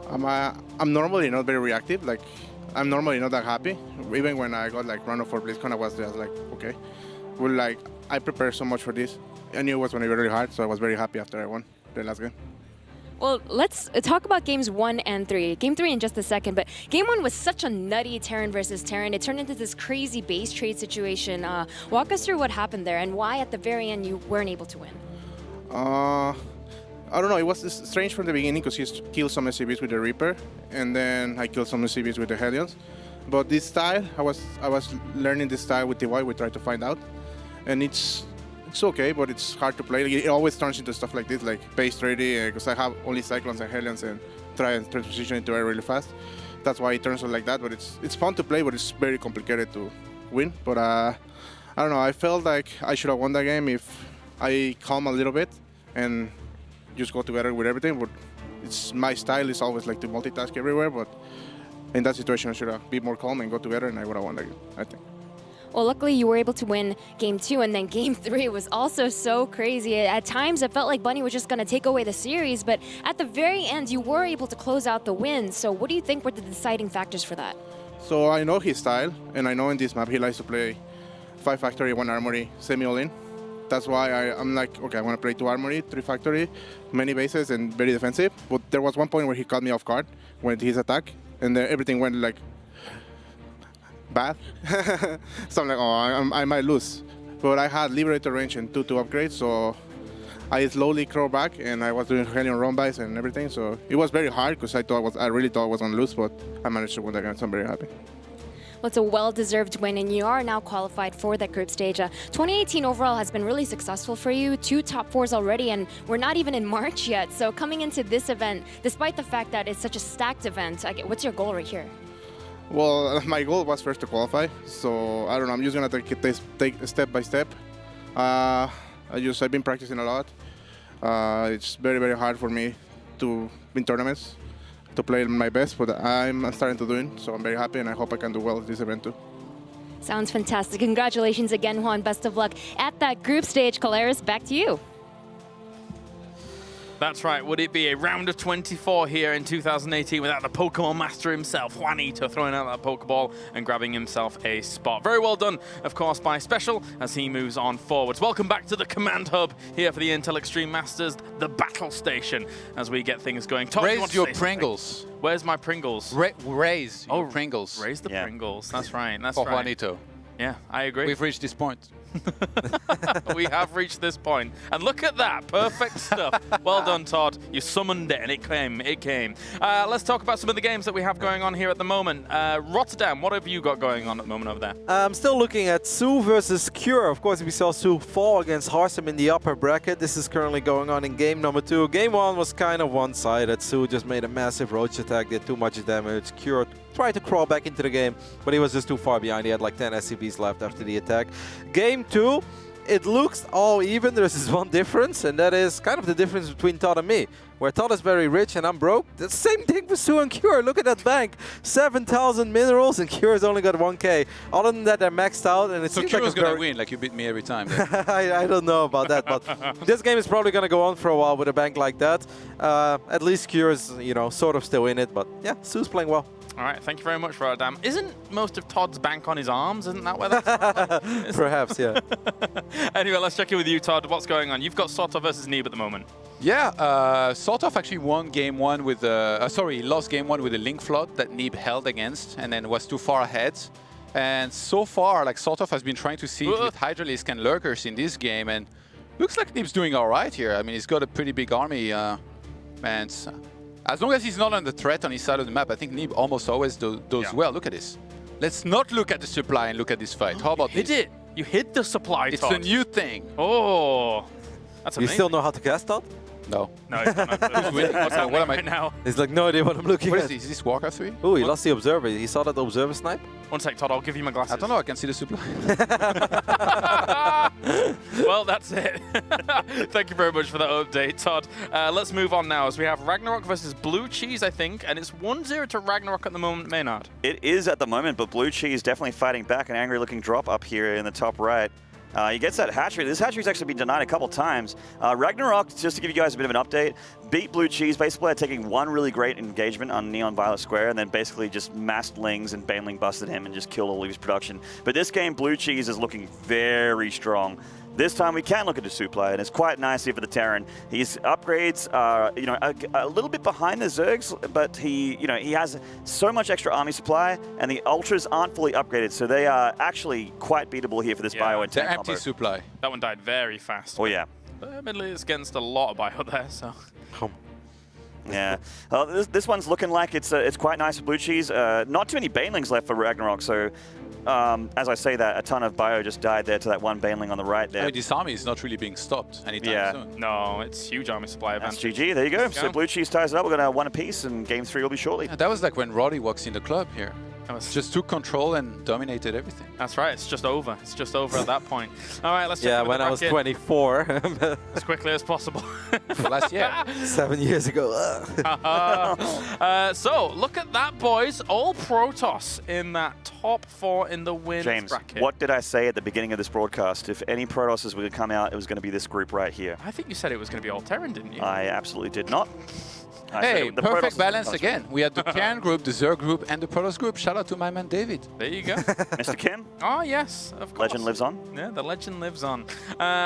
I'm normally not very reactive. Like, I'm normally not that happy. Even when I got like run for BlizzCon, I was just like, okay. Well, like, I prepared so much for this. I knew it was going to be really hard, so I was very happy after I won the last game. Well, let's talk about games 1 and 3. Game 3 in just a second, but game 1 was such a nutty Terran versus Terran. It turned into this crazy base trade situation. Walk us through what happened there and why at the very end you weren't able to win. I don't know, it was strange from the beginning because he killed some SCVs with the Reaper, and then I killed some SCVs with the Hellions. But this style, I was learning this style with TY, we tried to find out. And it's okay, but it's hard to play. It always turns into stuff like this, like base trading, because I have only Cyclones and Hellions and try and transition into it really fast. That's why it turns out like that, but it's fun to play, but it's very complicated to win. But I don't know, I felt like I should have won that game if I calm a little bit and just go together with everything. But it's my style is always like to multitask everywhere, but in that situation I should have been more calm and go together, and I would have won that game, I think. Well, luckily you were able to win game 2, and then game 3 was also so crazy. At times it felt like Bunny was just going to take away the series, but at the very end you were able to close out the win. So what do you think were the deciding factors for that? So I know his style, and I know in this map he likes to play 5 factory, 1 armory, semi-all-in. That's why I'm like, okay, I want to play 2 armory, 3 factory, many bases, and very defensive. But there was one point where he caught me off guard when his attack, and then everything went like bad. So I'm like, oh, I might lose. But I had Liberator range and 2 upgrades, so I slowly crawled back, and I was doing Hellion run-bys and everything. So it was very hard because I really thought I was going to lose, but I managed to win that game, so I'm very happy. Well, it's a well-deserved win, and you are now qualified for that group stage. 2018 overall has been really successful for you, 2 top 4s already, and we're not even in March yet. So coming into this event, despite the fact that it's such a stacked event, what's your goal right here? Well, my goal was first to qualify, so I don't know. I'm just gonna take step by step. I've been practicing a lot. It's very, very hard for me to win tournaments, to play my best, but I'm starting to do it, so I'm very happy, and I hope I can do well at this event too. Sounds fantastic. Congratulations again, Yoan. Best of luck at that group stage. Kaelaris, back to you. That's right. Would it be a round of 24 here in 2018 without the Pokemon master himself, Juanito, throwing out that Pokeball and grabbing himself a spot? Very well done, of course, by SpeCial as he moves on forwards. Welcome back to the Command Hub here for the Intel Extreme Masters, the battle station, as we get things going. Todd, raise your Pringles. Something? Where's my Pringles? Raise your Pringles. Raise the Pringles. That's right. That's for right. Juanito. Yeah, I agree. We've reached this point. We have reached this point. And look at that. Perfect stuff. Well done, Todd. You summoned it, and it came. It came. Let's talk about some of the games that we have going on here at the moment. Rotterdam, what have you got going on at the moment over there? I'm still looking at Sue versus Cure. Of course, we saw Sue fall against Harsem in the upper bracket. This is currently going on in game number 2. Game 1 was kind of one-sided. Sue just made a massive roach attack, did too much damage. Cure tried to crawl back into the game, but he was just too far behind. He had like 10 SCVs left after the attack. Game 2, it looks all even. There's this one difference, and that is kind of the difference between Todd and me. Where Todd is very rich and I'm broke. The same thing for Sue and Cure. Look at that bank. 7,000 minerals, and Cure's only got 1K. Other than that, they're maxed out, and it so seems Cure's like gonna win, like you beat me every time. I don't know about that, but this game is probably gonna go on for a while with a bank like that. At least Cure's, sort of still in it, but yeah, Sue's playing well. All right, thank you very much, Rotterdam. Isn't most of Todd's bank on his arms? Isn't that where that's from? Perhaps, yeah. Anyway, let's check in with you, Todd. What's going on? You've got Soto versus Neeb at the moment. Yeah, sort of actually won game 1 with lost game 1 with a Link Flood that Neeb held against and then was too far ahead. And so far, like sort of has been trying to see with Hydralisk and Lurkers in this game, and looks like Neeb's doing all right here. I mean, he's got a pretty big army, and as long as he's not under threat on his side of the map, I think Neeb almost always does well. Look at this. Let's not look at the supply and look at this fight. How about this? You hid it. You hid the supply, It's Todd. a new thing. Oh, that's amazing. You still know how to cast, Todd? No. No, it's not. Who's winning? What's happening What am I- right now? He's like, no idea what I'm looking What at. is this? Is this Warcraft 3? Oh, he lost the Observer. He saw that Observer snipe? One sec, Todd. I'll give you my glasses. I don't know. I can see the supply. Well, that's it. Thank you very much for that update, Todd. Let's move on now as we have Ragnarok versus Blue Cheese, I think, and it's 1-0 to Ragnarok at the moment, Maynard. It is at the moment, but Blue Cheese definitely fighting back. An angry-looking drop up here in the top right. He gets that hatchery. This hatchery's actually been denied a couple times. Ragnarok, just to give you guys a bit of an update, beat Blue Cheese basically by taking one really great engagement on Neon Violet Square and then basically just massed Lings and Baneling busted him and just killed all of his production. But this game, Blue Cheese is looking very strong. This time we can look at the Supla, and it's quite nice here for the Terran. His upgrades are, a little bit behind the Zergs, but he has so much extra army supply, and the Ultras aren't fully upgraded, so they are actually quite beatable here for this bio and tank empty combo. supply. That one died very fast. Oh yeah. Admittedly, it's against a lot of bio there, so. Yeah, this one's looking like it's quite nice for Blue Cheese. Not too many Banelings left for Ragnarok, so as I say that, a ton of bio just died there to that one Baneling on the right there. I mean, this army is not really being stopped anytime soon. No, it's huge army supply That's advantage. GG, there you go. Let's So Blue Cheese ties it up. We're going to one apiece, and game 3 will be shortly. Yeah, that was like when Roddy walks in the club here. Just took control and dominated everything. That's right, it's just over. It's just over at that point. All right, let's check Yeah, with when the I was bracket 24. as quickly as possible. Last year. 7 years ago. So, look at that, boys. All Protoss in that top 4 in the wins James, bracket. what did I say at the beginning of this broadcast? If any Protosses were to come out, it was going to be this group right here. I think you said it was going to be all Terran, didn't you? I absolutely did not. Hey, the perfect Protosses balance were again. We had the Terran group, the Zerg group, and the Protoss group. Shout out to my man David. There you go. Mr. Kim, Oh, yes, of course. legend lives on. Yeah, the legend lives on.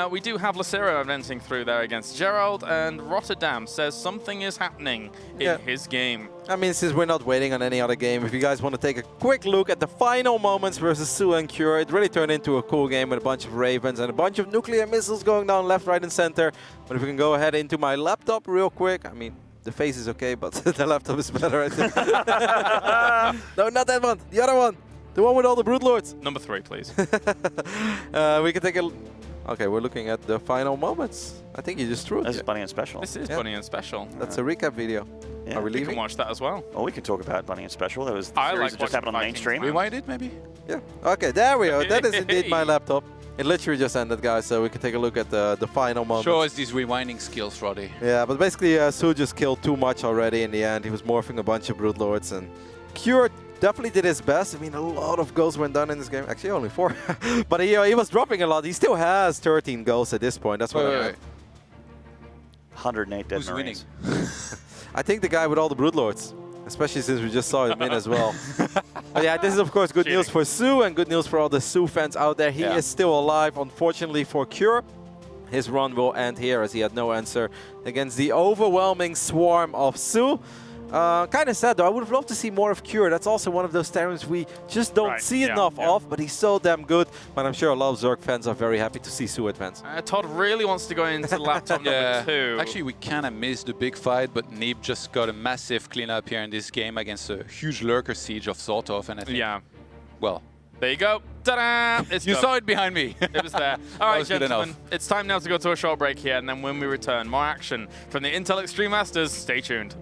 We do have Lacero advancing through there against Gerald, and Rotterdam says something is happening in his game. I mean, since we're not waiting on any other game, if you guys want to take a quick look at the final moments versus Su and Cure, it really turned into a cool game with a bunch of Ravens and a bunch of nuclear missiles going down left, right, and center. But if we can go ahead into my laptop real quick, I mean, the face is okay, but the laptop is better, I think. No, not that one. The other one. The one with all the Broodlords. Number 3, please. We can take a... Okay, we're looking at the final moments. I think you just threw it. This is Bunny and Special. This is Bunny and Special. That's a recap video. Yeah. Are we You leaving? can watch that as well. Oh, we can talk about Bunny and Special. That was the I series like that just happened on the watching mainstream. Vikings. Rewind it, maybe? Yeah. Okay, there we go. That is indeed my laptop. It literally just ended, guys, so we can take a look at the final moments. Show us these rewinding skills, Roddy. Yeah, but basically Su just killed too much already in the end. He was morphing a bunch of Broodlords, and Cure definitely did his best. I mean, a lot of goals went done in this game. Actually, only 4. But he was dropping a lot. He still has 13 goals at this point. That's what I meant. 108 dead Who's Marines. winning? I think the guy with all the Broodlords. Especially since we just saw him in as well. But yeah, this is of course good news for Su and good news for all the Su fans out there. He is still alive. Unfortunately for Cure, his run will end here as he had no answer against the overwhelming swarm of Su. Kind of sad though. I would have loved to see more of Cure. That's also one of those Terrans we just don't see enough of, but he's so damn good. But I'm sure a lot of Zerg fans are very happy to see Su advance. Todd really wants to go into laptop number 2. Actually, we kind of missed the big fight, but Neeb just got a massive cleanup here in this game against a huge lurker siege of Zoltov, and I think, well, there you go. Ta-da! It's you done. saw it behind me. It was there. All right, was good gentlemen, enough. it's time now to go to a short break here, and then when we return, more action from the Intel Extreme Masters. Stay tuned.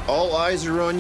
All eyes are on